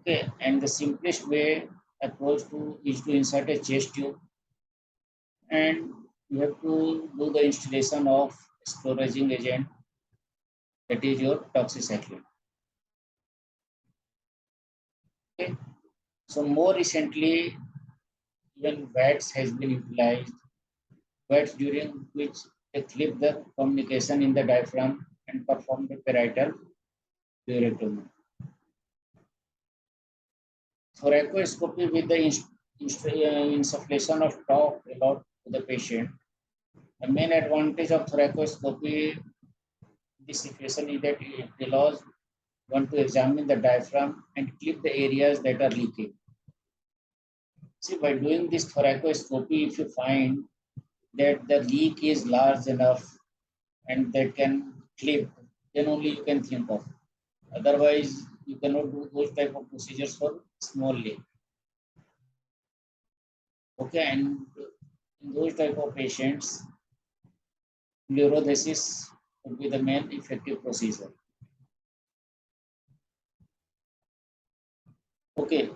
Okay, and the simplest way approach to is to insert a chest tube, and you have to do the installation of sclerosing agent, that is your doxycycline. Okay, so more recently, even VATS has been utilized. VATS during which they clip the communication in the diaphragm and perform the parietal urectomy. Thoracoscopy with the insufflation of top allowed to the patient. The main advantage of thoracoscopy in this situation is that it allows one to examine the diaphragm and clip the areas that are leaking. See, by doing this thoracoscopy, if you find that the leak is large enough and that can clip, then only you can think of. Otherwise, you cannot do those type of procedures for small leak. Okay, and in those type of patients, Pleurodesis would be the main effective procedure. Okay,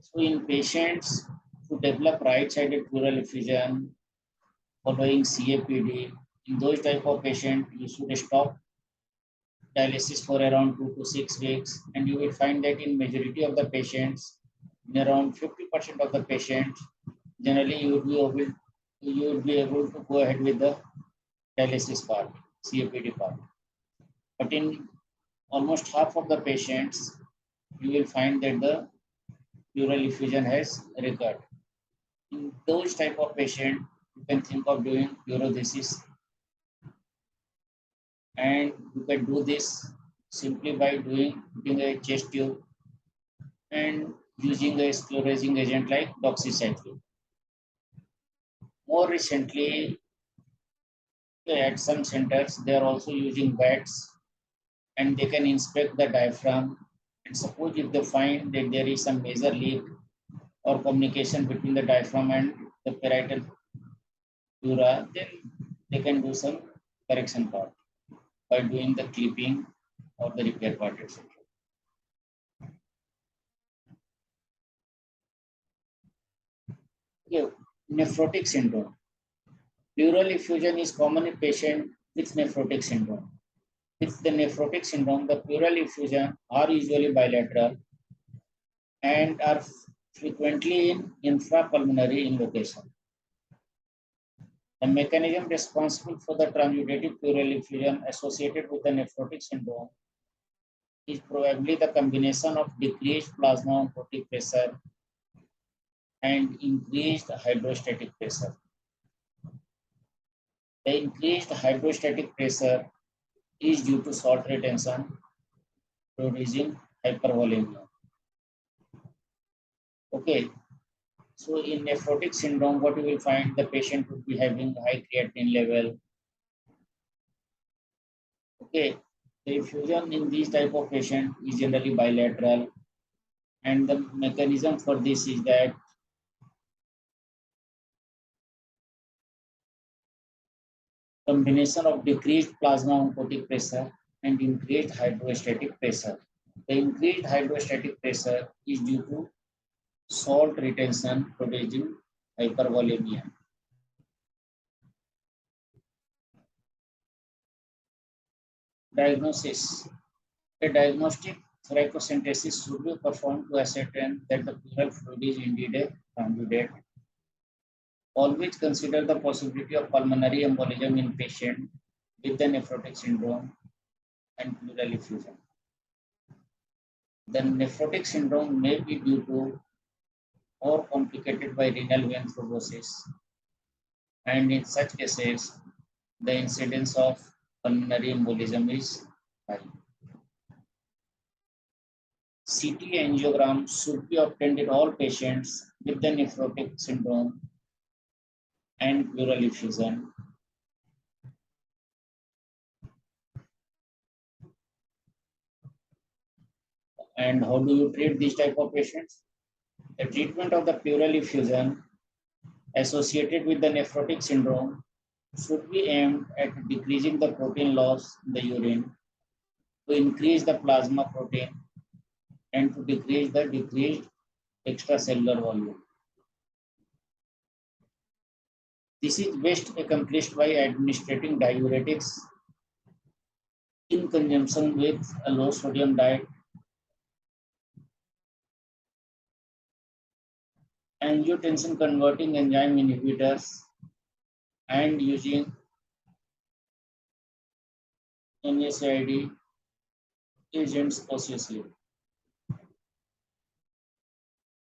so in patients who develop right-sided pleural effusion following CAPD, in those type of patients, you should stop dialysis for around 2 to 6 weeks, and you will find that in majority of the patients, in around 50% of the patients, generally you would be able to go ahead with the dialysis part, CAPD part. But in almost half of the patients, you will find that the pleural effusion has recurred. In those type of patients, you can think of doing pleurodesis, and you can do this simply by putting a chest tube and using a sclerosing agent like doxycycline. More recently, at some centers, they are also using bats, and they can inspect the diaphragm. And suppose if they find that there is some major leak or communication between the diaphragm and the parietal pleura, then they can do some correction part by doing the clipping or the repair part, etc. Okay, nephrotic syndrome. Pleural effusion is common in patients with nephrotic syndrome. With the nephrotic syndrome, the pleural effusion are usually bilateral and are frequently in infrapulmonary in location. The mechanism responsible for the transudative pleural effusion associated with the nephrotic syndrome is probably the combination of decreased plasma oncotic pressure and increased hydrostatic pressure. The increased hydrostatic pressure is due to salt retention, producing hypervolemia. Okay, so in nephrotic syndrome, what you will find, the patient would be having high creatinine level. Okay, the effusion in these type of patient is generally bilateral, and the mechanism for this is that combination of decreased plasma oncotic pressure and increased hydrostatic pressure. The increased hydrostatic pressure is due to salt retention producing hypervolemia. Diagnosis. A diagnostic thoracocentesis should be performed to ascertain that the pleural fluid is indeed a transudate. Always consider the possibility of pulmonary embolism in patient with the nephrotic syndrome and pleural effusion. The nephrotic syndrome may be due to or complicated by renal vein thrombosis, and in such cases, the incidence of pulmonary embolism is high. CT angiogram should be obtained in all patients with the nephrotic syndrome and pleural effusion. And how do you treat these type of patients? The treatment of the pleural effusion associated with the nephrotic syndrome should be aimed at decreasing the protein loss in the urine, to increase the plasma protein, and to decrease the decreased extracellular volume. This is best accomplished by administering diuretics in conjunction with a low sodium diet, angiotensin converting enzyme inhibitors, and using NSAID agents cautiously.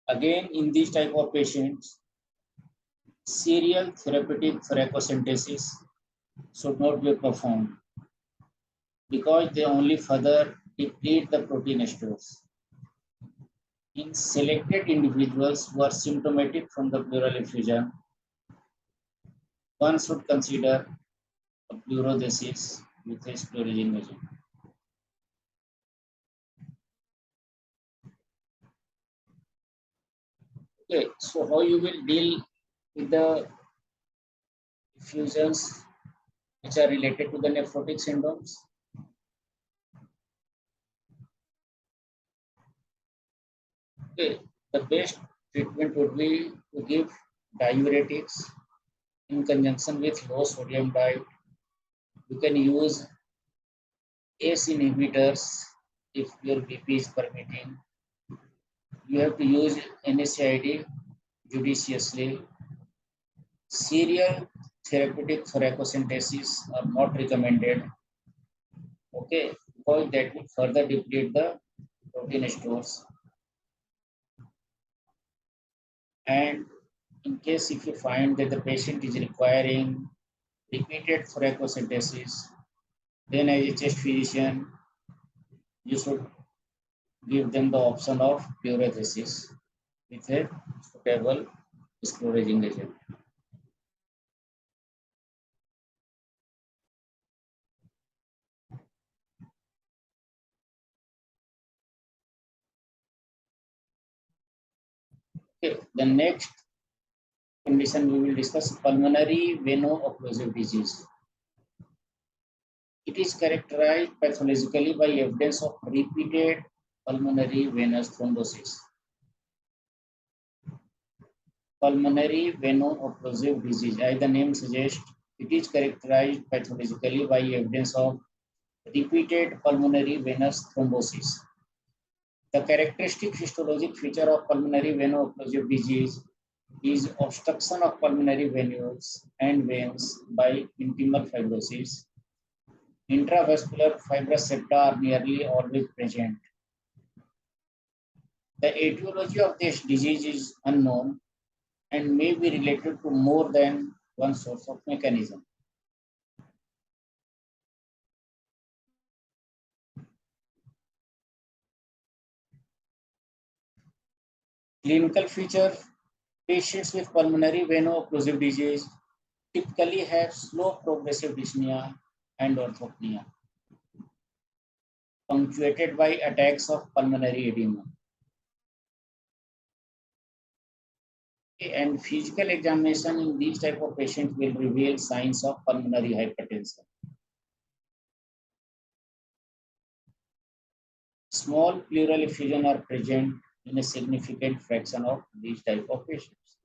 Again, in these type of patients, serial therapeutic thoracocentesis should not be performed because they only further deplete the protein stores. In selected individuals who are symptomatic from the pleural effusion, one should consider a pleurodesis with a sclerosing agent. Okay, so how you will deal with the effusions which are related to the nephrotic syndromes? Okay, the best treatment would be to give diuretics in conjunction with low sodium diet. You can use ACE inhibitors if your BP is permitting. You have to use NSAID judiciously. Serial therapeutic thoracosynthesis are not recommended. Okay, because that will further deplete the protein stores. And in case if you find that the patient is requiring repeated thoracosynthesis, then as a chest physician, you should give them the option of pleurothesis with a suitable sclerosing agent. Okay, the next condition we will discuss pulmonary veno-occlusive disease. It is characterized pathologically by evidence of repeated pulmonary venous thrombosis. Pulmonary veno-occlusive disease, as the name suggests, it is characterized pathologically by evidence of repeated pulmonary venous thrombosis. The characteristic histologic feature of pulmonary veno-occlusive disease is obstruction of pulmonary venules and veins by intimal fibrosis. Intravascular fibrous septa are nearly always present. The etiology of this disease is unknown and may be related to more than one source of mechanism. Clinical feature: patients with pulmonary veno-occlusive disease typically have slow progressive dyspnea and orthopnea, punctuated by attacks of pulmonary edema. And physical examination in these type of patients will reveal signs of pulmonary hypertension. Small pleural effusion are present in a significant fraction of these type of patients.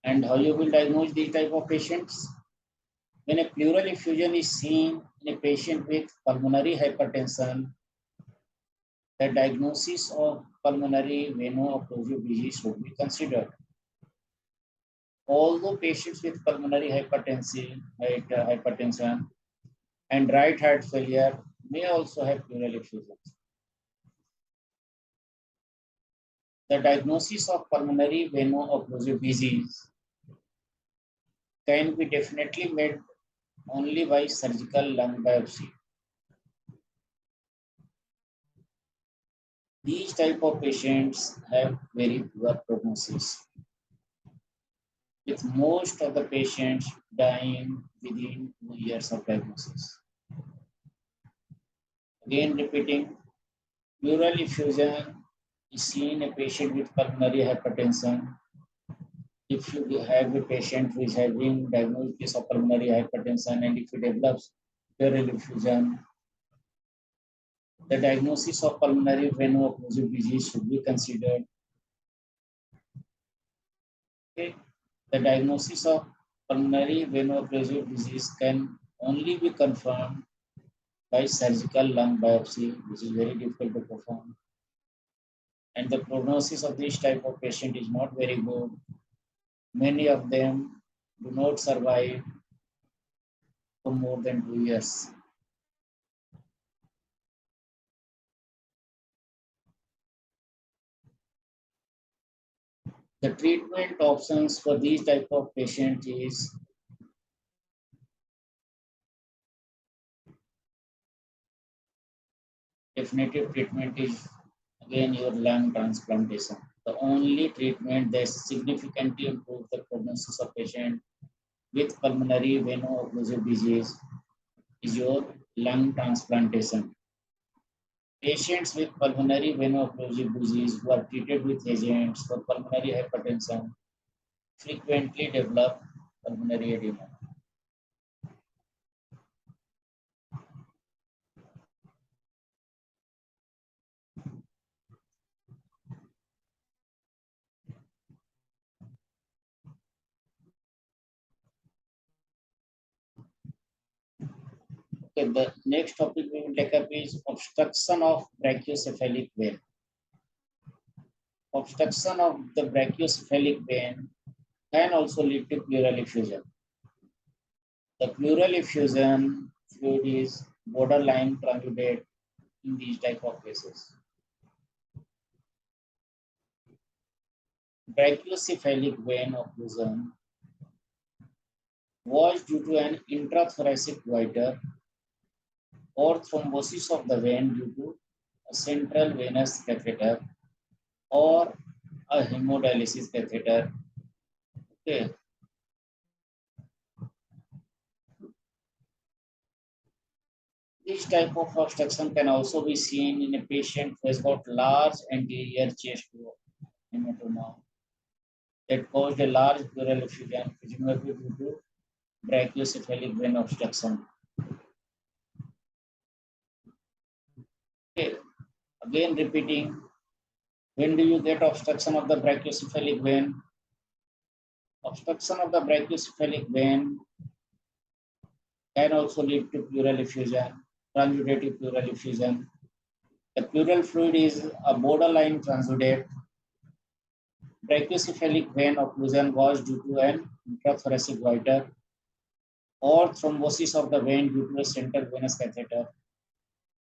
And how you will diagnose these type of patients? When a pleural effusion is seen in a patient with pulmonary hypertension, the diagnosis of pulmonary veno-occlusive disease should be considered. Although patients with pulmonary hypertension and right heart failure may also have pleural effusions. The diagnosis of pulmonary veno-occlusive disease can be definitely made only by surgical lung biopsy. These type of patients have very poor prognosis, with most of the patients dying within 2 years of diagnosis. Again repeating, pleural effusion is seen in a patient with pulmonary hypertension. If you have a patient who is having diagnosis of pulmonary hypertension and if he develops pleural effusion, the diagnosis of pulmonary veno-occlusive disease should be considered. Okay. The diagnosis of pulmonary veno-occlusive disease can only be confirmed by surgical lung biopsy, which is very difficult to perform. And the prognosis of this type of patient is not very good. Many of them do not survive for more than 2 years. The treatment options for these type of patients is definitive treatment is Again, your lung transplantation. The only treatment that significantly improves the prognosis of patient with pulmonary veno-occlusive disease is your lung transplantation. Patients with pulmonary veno-occlusive disease who are treated with agents for pulmonary hypertension frequently develop pulmonary edema. Okay, the next topic we will take up is obstruction of brachiocephalic vein. Obstruction of the brachiocephalic vein can also lead to pleural effusion. The pleural effusion fluid is borderline transudate in these type of cases. Brachiocephalic vein occlusion was due to an intrathoracic goiter or thrombosis of the vein due to a central venous catheter or a hemodialysis catheter. Okay. This type of obstruction can also be seen in a patient who has got large anterior chest hematoma that caused a large pleural effusion, presumably due to brachiocephalic vein obstruction. Okay. Again repeating, when do you get obstruction of the brachiocephalic vein? Obstruction of the brachiocephalic vein can also lead to pleural effusion, transudative pleural effusion. The pleural fluid is a borderline transudate. Brachiocephalic vein occlusion was due to an intrathoracic goiter or thrombosis of the vein due to a central venous catheter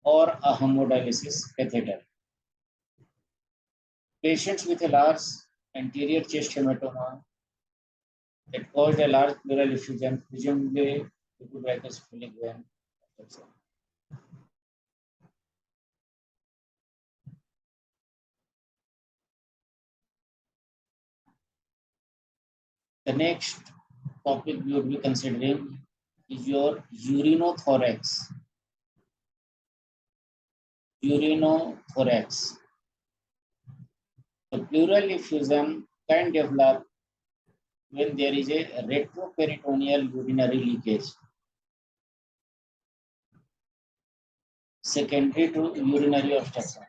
or a hemodialysis catheter. Patients with a large anterior chest hematoma that caused a large pleural effusion, presumably due to brachiocephalic vein obstruction. The next topic we would be considering is your urinothorax. Urinothorax. The pleural effusion can develop when there is a retroperitoneal urinary leakage secondary to urinary obstruction.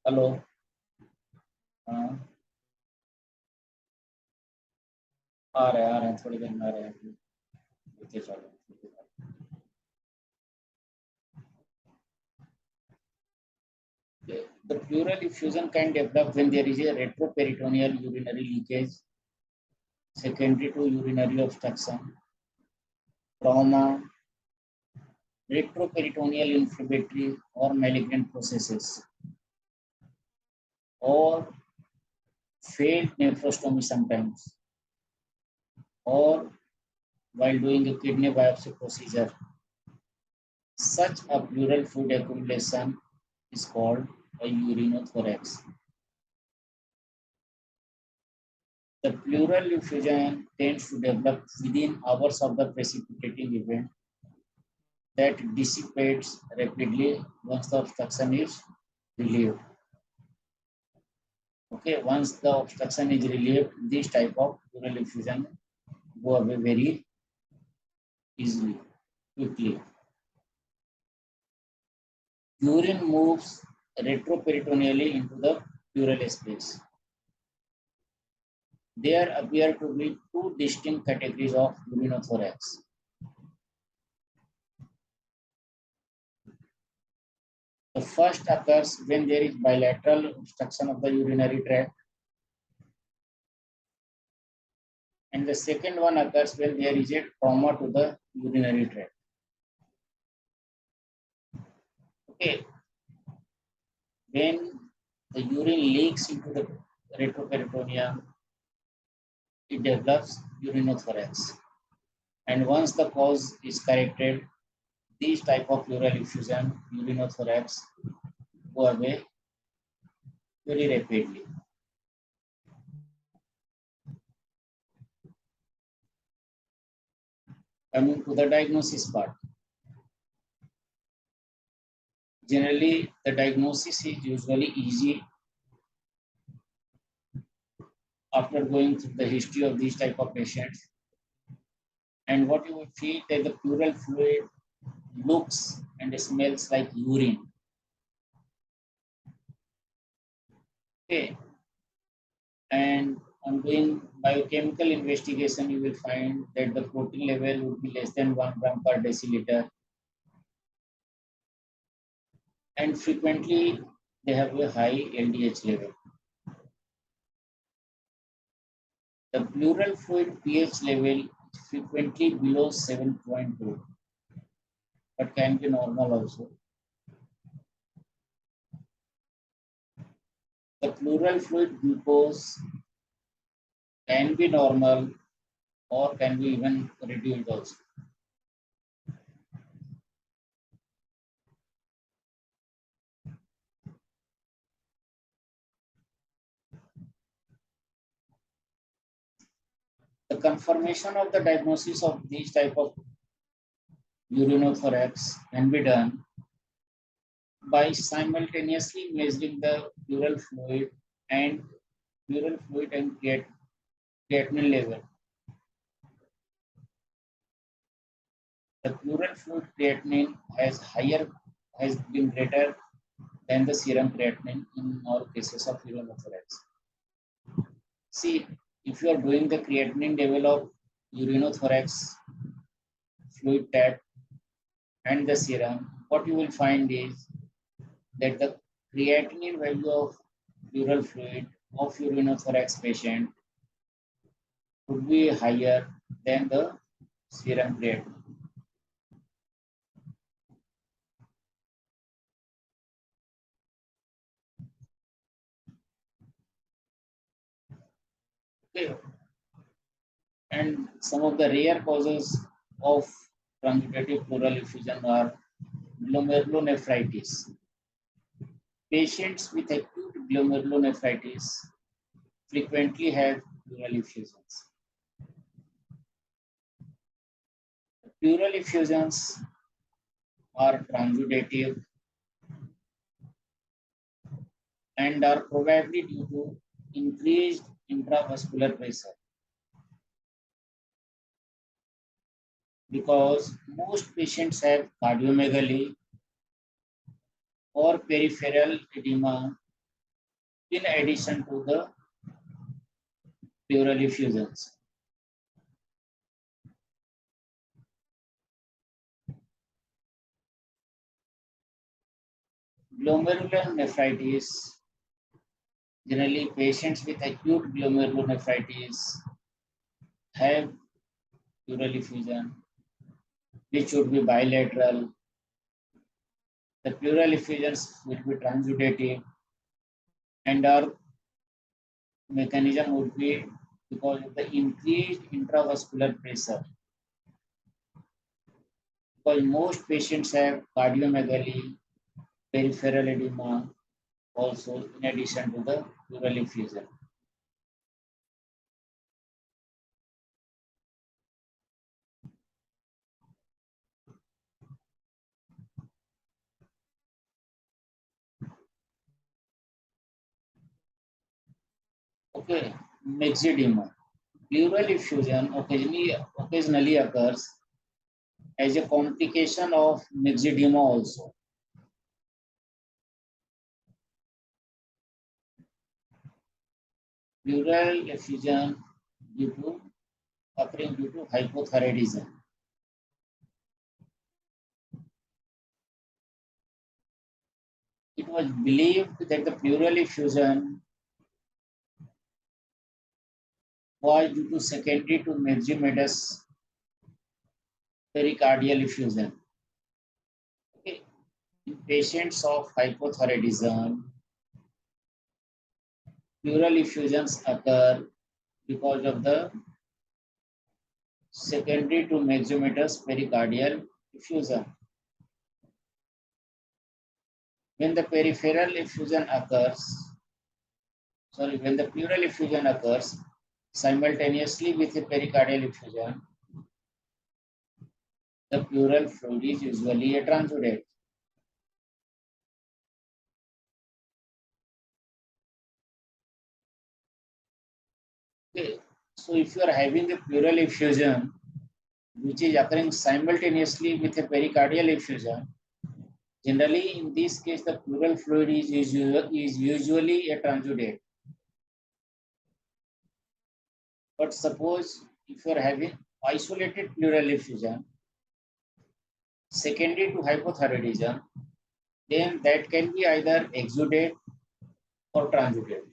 Hello आ रहे हैं थोड़ी देर में आ रहे हैं The pleural effusion can develop when there is a retroperitoneal urinary leakage secondary to urinary obstruction, trauma, retroperitoneal inflammatory or malignant processes, or failed nephrostomy sometimes, or while doing a kidney biopsy procedure. Such a pleural fluid accumulation is called a urinothorax. The pleural effusion tends to develop within hours of the precipitating event that dissipates rapidly once the obstruction is relieved. Okay, once the obstruction is relieved, this type of pleural effusion go away very easily, quickly. Urine moves retroperitoneally into the pleural space. There appear to be two distinct categories of urinothorax. The first occurs when there is bilateral obstruction of the urinary tract, and the second one occurs when there is a trauma to the urinary tract. Okay, when the urine leaks into the retroperitoneum, it develops urinothorax. And once the cause is corrected, these type of pleural effusion, urinothorax, go away very rapidly. Coming to the diagnosis part. Generally, the diagnosis is usually easy after going through the history of these type of patients. And what you will feel that the pleural fluid looks and smells like urine. Okay. And on doing biochemical investigation, you will find that the protein level would be less than 1 gram per deciliter. And frequently, they have a high LDH level. The pleural fluid pH level is frequently below 7.2, but can be normal also. The pleural fluid glucose can be normal or can be even reduced also. The confirmation of the diagnosis of these type of urinothorax can be done by simultaneously measuring the pleural fluid and creatinine level. The pleural fluid creatinine has been greater than the serum creatinine in all cases of urinothorax. See, if you are doing the creatinine level of urinothorax fluid tap and the serum, what you will find is that the creatinine value of pleural fluid of urinothorax patient would be higher than the serum creatinine. Okay. And some of the rare causes of transudative pleural effusion are glomerulonephritis. Patients with acute glomerulonephritis frequently have pleural effusions. Pleural effusions are transudative and are probably due to increased intravascular pressure, because most patients have cardiomegaly or peripheral edema in addition to the pleural effusions. Glomerulonephritis, generally patients with acute glomerulonephritis have pleural effusion, which should be bilateral. The pleural effusions will be transudative, and our mechanism would be because of the increased intravascular pressure. Because most patients have cardiomegaly, peripheral edema, also in addition to the pleural effusion. Okay, myxedema. Pleural effusion occasionally occurs as a complication of myxedema also. Pleural effusion occurring due to hypothyroidism. It was believed that the pleural effusion was due to secondary to myxedematus pericardial effusion. Okay. In patients of hypothyroidism, pleural effusions occur because of the secondary to maxomatous pericardial effusion. When the peripheral effusion occurs, when the pleural effusion occurs simultaneously with the pericardial effusion, the pleural fluid is usually a transudate. Okay. So if you are having the pleural effusion, which is occurring simultaneously with a pericardial effusion, generally in this case the pleural fluid is usually a transudate. But suppose if you are having isolated pleural effusion secondary to hypothyroidism, then that can be either exudate or transudate.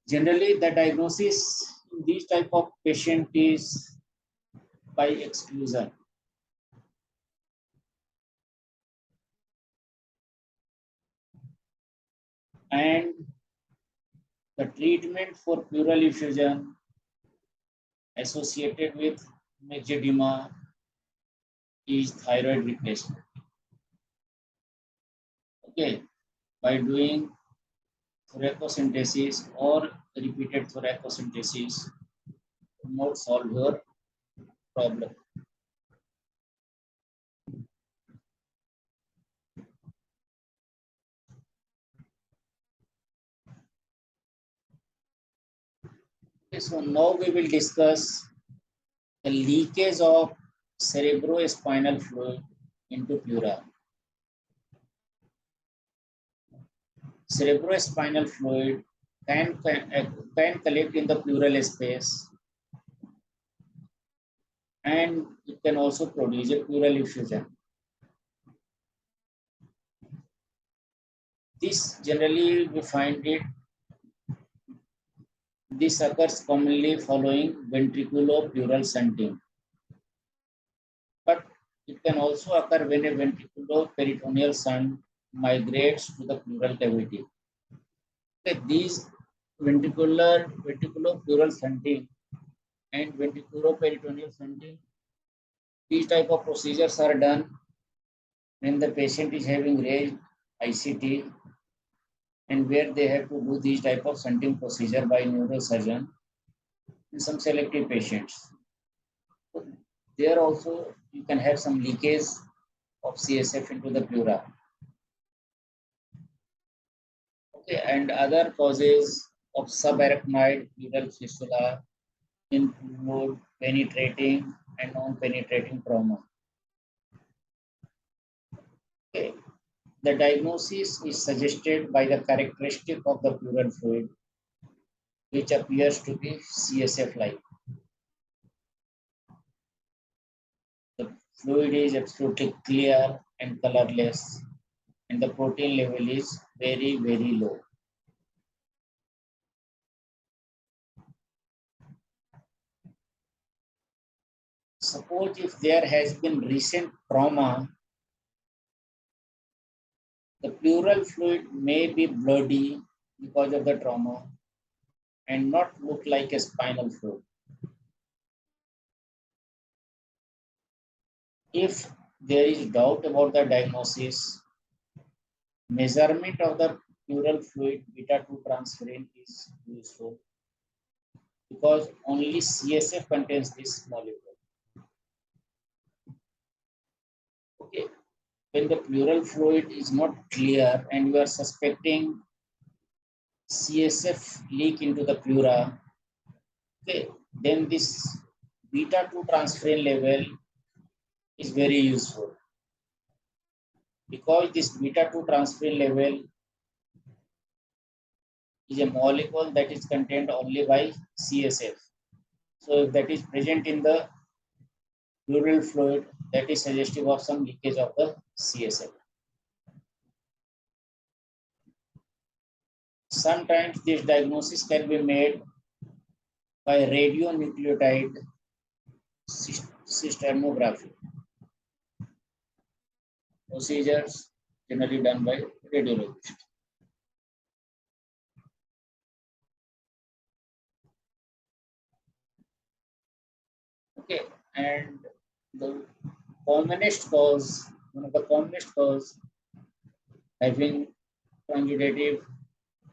Generally, the diagnosis in this type of patient is by exclusion. And the treatment for pleural effusion associated with myxedema is thyroid replacement. Okay, by doing thoracocentesis or repeated thoracocentesis will not solve your problem. Okay, so now we will discuss the leakage of cerebrospinal fluid into pleura. Cerebrospinal fluid can collect in the pleural space, and it can also produce a pleural effusion. This generally we find it. This occurs commonly following ventriculopleural shunting, but it can also occur when a ventriculoperitoneal shunt migrates to the pleural cavity. Okay, these ventriculopleural shunting and ventriculoperitoneal shunting, these type of procedures are done when the patient is having raised ICT and where they have to do these type of shunting procedure by neurosurgeon in some selective patients. So there also you can have some leakage of CSF into the pleura. Okay, and other causes of subarachnoid pleural fistula include penetrating and non-penetrating trauma. Okay. The diagnosis is suggested by the characteristic of the pleural fluid, which appears to be CSF-like. The fluid is absolutely clear and colorless, and the protein level is very, very low. Suppose if there has been recent trauma, the pleural fluid may be bloody because of the trauma and not look like a spinal fluid. If there is doubt about the diagnosis, measurement of the pleural fluid beta-2 transferrin is useful because only CSF contains this molecule. Okay. When the pleural fluid is not clear and you are suspecting CSF leak into the pleura, okay, then this beta-2 transferrin level is very useful because this beta-2 transferrin level is a molecule that is contained only by CSF. So if that is present in the pleural fluid, that is suggestive of some leakage of the CSF. Sometimes this diagnosis can be made by radionuclide cysternography. Procedures generally done by radiologists. Okay, and the commonest cause, one of the commonest cause having transudative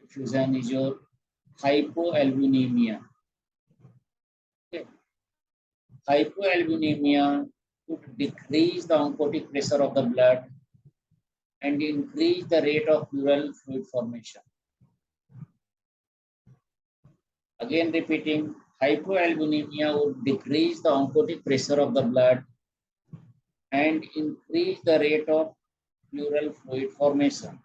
effusion is your hypoalbuminemia. Okay. Hypoalbuminemia could decrease the oncotic pressure of the blood and increase the rate of pleural fluid formation. Again repeating, hypoalbuminemia would decrease the oncotic pressure of the blood and increase the rate of pleural fluid formation.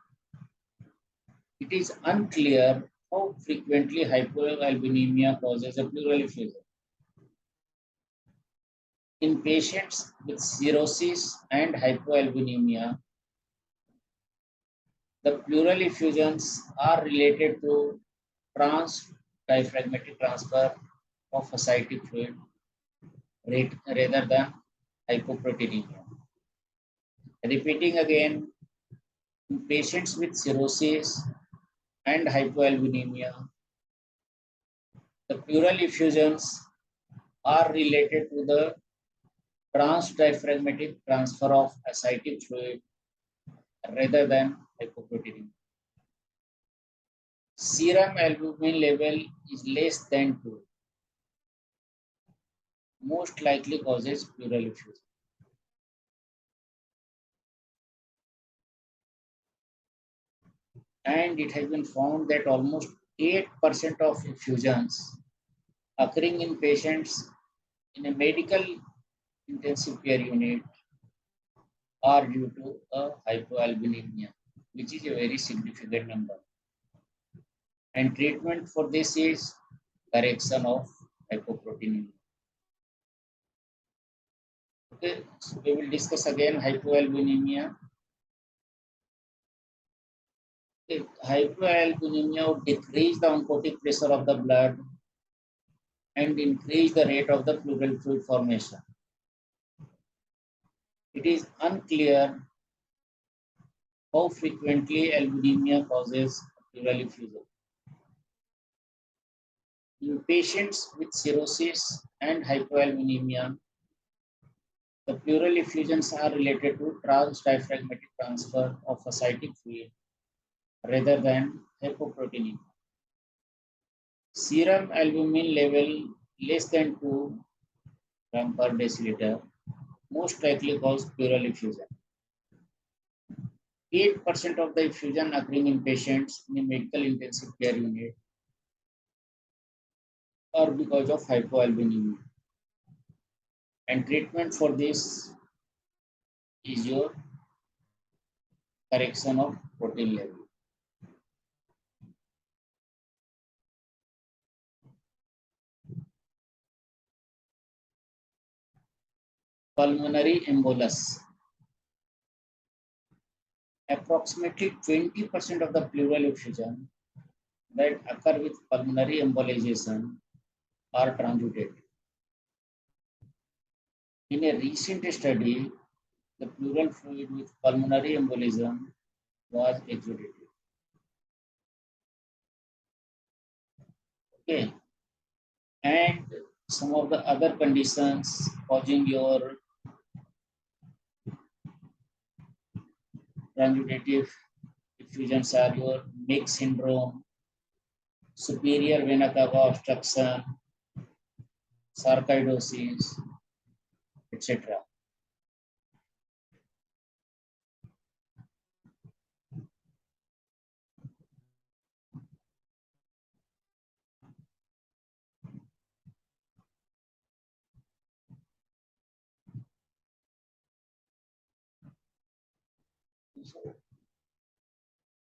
It is unclear how frequently hypoalbuminemia causes a pleural effusion. In patients with cirrhosis and hypoalbuminemia, the pleural effusions are related to transdiaphragmatic transfer of ascitic fluid rather than hypoproteinemia. Repeating again, in patients with cirrhosis and hypoalbuminemia, the pleural effusions are related to the transdiaphragmatic transfer of ascitic fluid rather than hypoproteinemia. Serum albumin level is less than 2, most likely causes pleural effusion. And it has been found that almost 8% of effusions occurring in patients in a medical intensive care unit are due to a hypoalbuminemia, which is a very significant number. And treatment for this is correction of hypoproteinemia. Okay, so we will discuss again hypoalbuminemia. Hypoalbuminemia would decrease the oncotic pressure of the blood and increase the rate of the pleural fluid formation. It is unclear how frequently albuminemia causes pleural effusion. In patients with cirrhosis and hypoalbuminemia, the pleural effusions are related to transdiaphragmatic transfer of ascitic fluid rather than hypoproteinemia. Serum albumin level less than 2 gram per deciliter most likely cause pleural effusion. 8% of the effusion occurring in patients in a medical intensive care unit are because of hypoalbuminemia. And treatment for this is your correction of protein level. Pulmonary embolus. Approximately 20% of the pleural effusion that occur with pulmonary embolization are transudative. In a recent study, the pleural fluid with pulmonary embolism was exudative. Okay, and some of the other conditions causing your transudative effusions are your Meigs syndrome, superior vena cava obstruction, sarcoidosis, etc.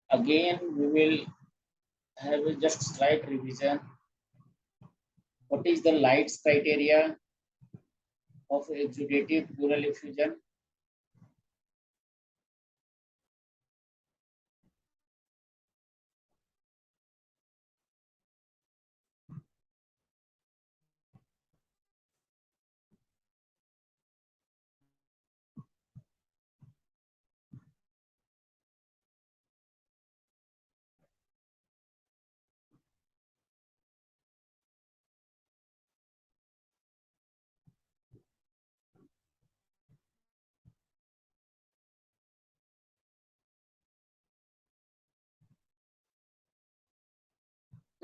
Again, we will have a just slight revision. What is the Light's criteria of exudative pleural effusion?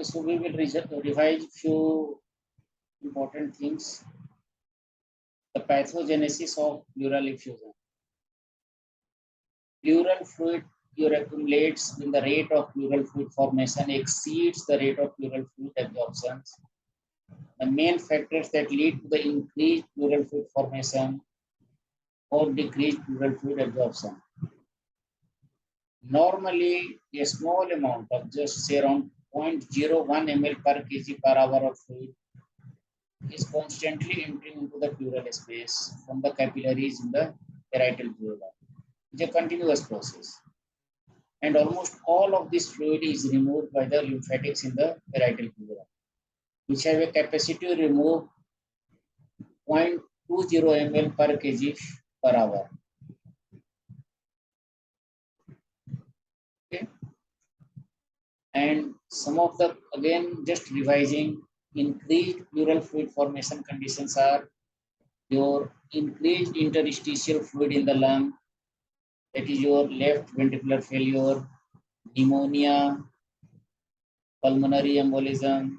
So we will revise few important things. The pathogenesis of pleural effusion. Pleural fluid accumulates when the rate of pleural fluid formation exceeds the rate of pleural fluid absorption. The main factors that lead to the increased pleural fluid formation or decreased pleural fluid absorption. Normally, a small amount of just say around 0.01 ml per kg per hour of fluid is constantly entering into the pleural space from the capillaries in the parietal pleura. It's a continuous process. And almost all of this fluid is removed by the lymphatics in the parietal pleura, which have a capacity to remove 0.20 ml per kg per hour. Okay. And some of the, again, just revising, increased pleural fluid formation conditions are your increased interstitial fluid in the lung, that is your left ventricular failure, pneumonia, pulmonary embolism,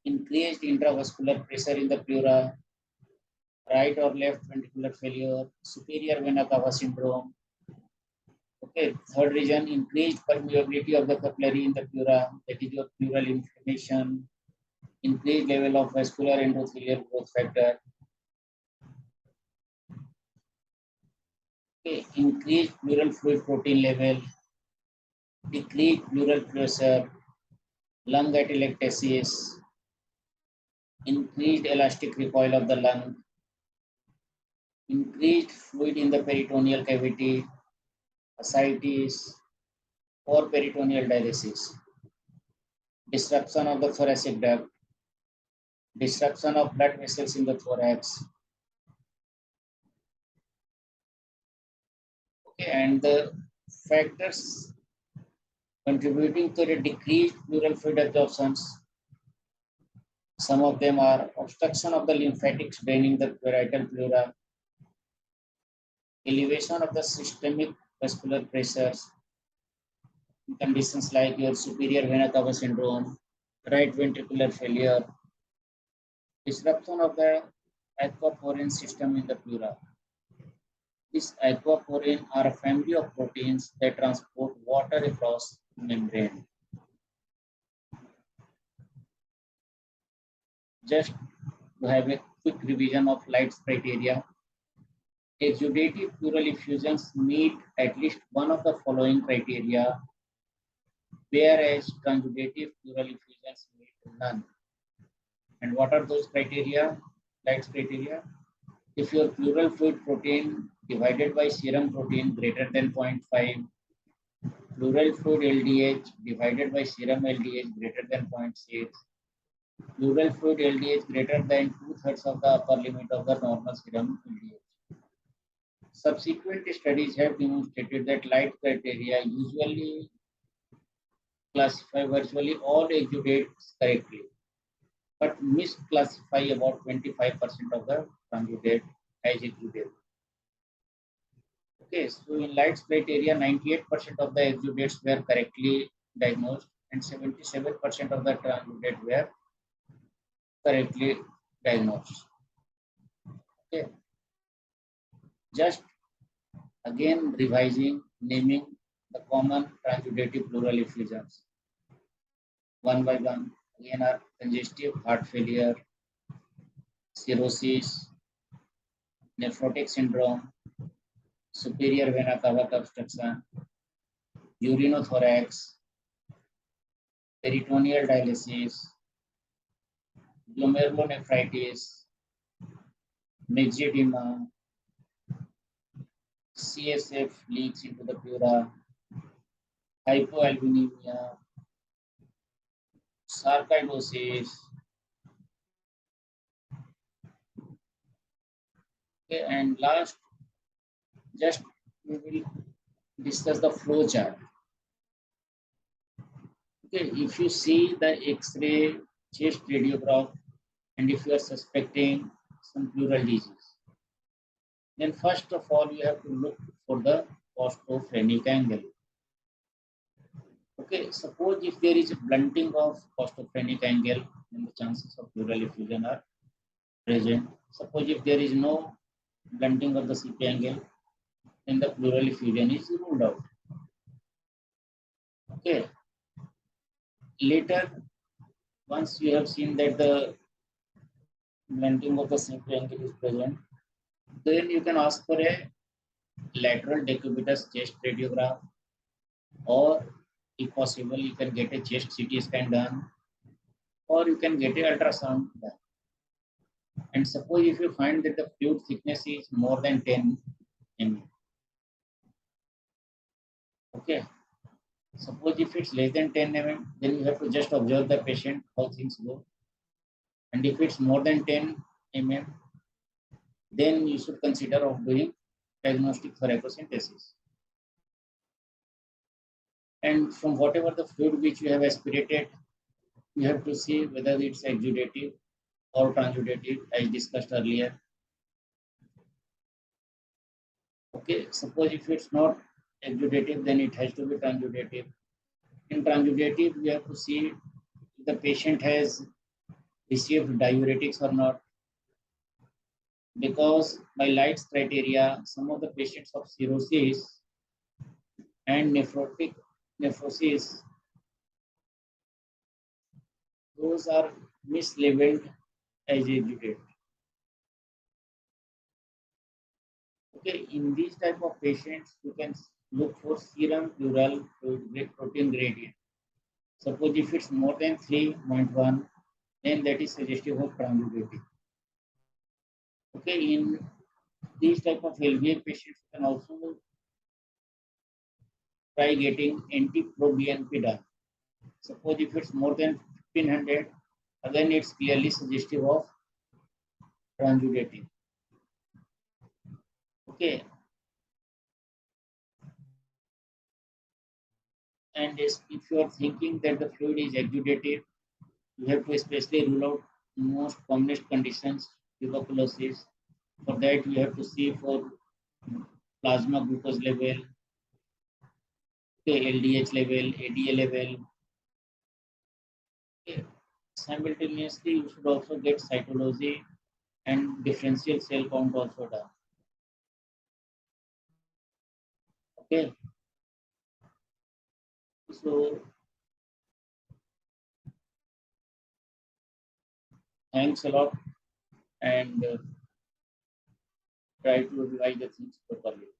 increased intravascular pressure in the pleura, right or left ventricular failure, superior vena cava syndrome. Okay, third reason, increased permeability of the capillary in the pleura, that is your pleural inflammation, increased level of vascular endothelial growth factor. Okay, increased pleural fluid protein level, decreased pleural pressure, lung atelectasis, increased elastic recoil of the lung, increased fluid in the peritoneal cavity, ascites, or peritoneal dialysis, disruption of the thoracic duct, disruption of blood vessels in the thorax. Okay, and the factors contributing to the decreased pleural fluid absorptions, some of them are obstruction of the lymphatics draining the parietal pleura, elevation of the systemic vascular pressures, conditions like your superior vena cava syndrome, right ventricular failure, disruption of the aquaporin system in the pleura. These aquaporin are a family of proteins that transport water across the membrane. Just to have a quick revision of Light's criteria, exudative pleural effusions meet at least one of the following criteria, whereas transudative pleural effusions meet none. And what are those criteria? Light's criteria. If your pleural fluid protein divided by serum protein greater than 0.5, pleural fluid LDH divided by serum LDH greater than 0.6, pleural fluid LDH greater than 2/3 of the upper limit of the normal serum LDH. Subsequent studies have demonstrated that Light criteria usually classify virtually all exudates correctly, but misclassify about 25% of the transudate as exudate. Okay, so in Light's criteria, 98% of the exudates were correctly diagnosed and 77% of the transudate were correctly diagnosed. Okay, just again revising, naming the common transudative pleural effusions one by one. Again are congestive heart failure, cirrhosis, nephrotic syndrome, superior vena cava obstruction, urinothorax, peritoneal dialysis, glomerulonephritis, myxedema, CSF leaks into the pleura, hypoalbuminemia, sarcoidosis. Okay, and last, just we will discuss the flow chart. Okay, if you see the X-ray, chest radiograph, and if you are suspecting some pleural disease, then first of all you have to look for the postophrenic angle. Okay, suppose if there is a blunting of costophrenic angle, then the chances of pleural effusion are present. Suppose if there is no blunting of the CP angle, then the pleural effusion is ruled out. Okay. Later, once you have seen that the blunting of the CP angle is present, then you can ask for a lateral decubitus chest radiograph, or if possible, you can get a chest CT scan done, or you can get a ultrasound done. And suppose if you find that the fluid thickness is more than 10 mm, okay. Suppose if it's less than 10 mm, then you have to just observe the patient how things go. And if it's more than 10 mm, then you should consider of doing diagnostic thoracosynthesis. And from whatever the fluid which you have aspirated, you have to see whether it's exudative or transudative, as discussed earlier. Okay, suppose if it's not exudative, then it has to be transudative. In transudative, we have to see if the patient has received diuretics or not. Because by Light's criteria, some of the patients of cirrhosis and nephrosis, those are mislabeled as exudate. Okay, in these type of patients, you can look for serum pleural protein gradient. Suppose if it's more than 3.1, then that is suggestive of transudative. Okay, in these type of LVA patients, you can also try getting anti-proBNP done. Suppose if it's more than 1500, again it's clearly suggestive of transudative. Okay. And if you are thinking that the fluid is exudative, you have to especially rule out most commonest conditions, tuberculosis. For that, you have to see for plasma glucose level, okay, LDH level, ADA level. Okay. Simultaneously, you should also get cytology and differential cell count also done. Okay. So, thanks a lot, and try to revise the things properly.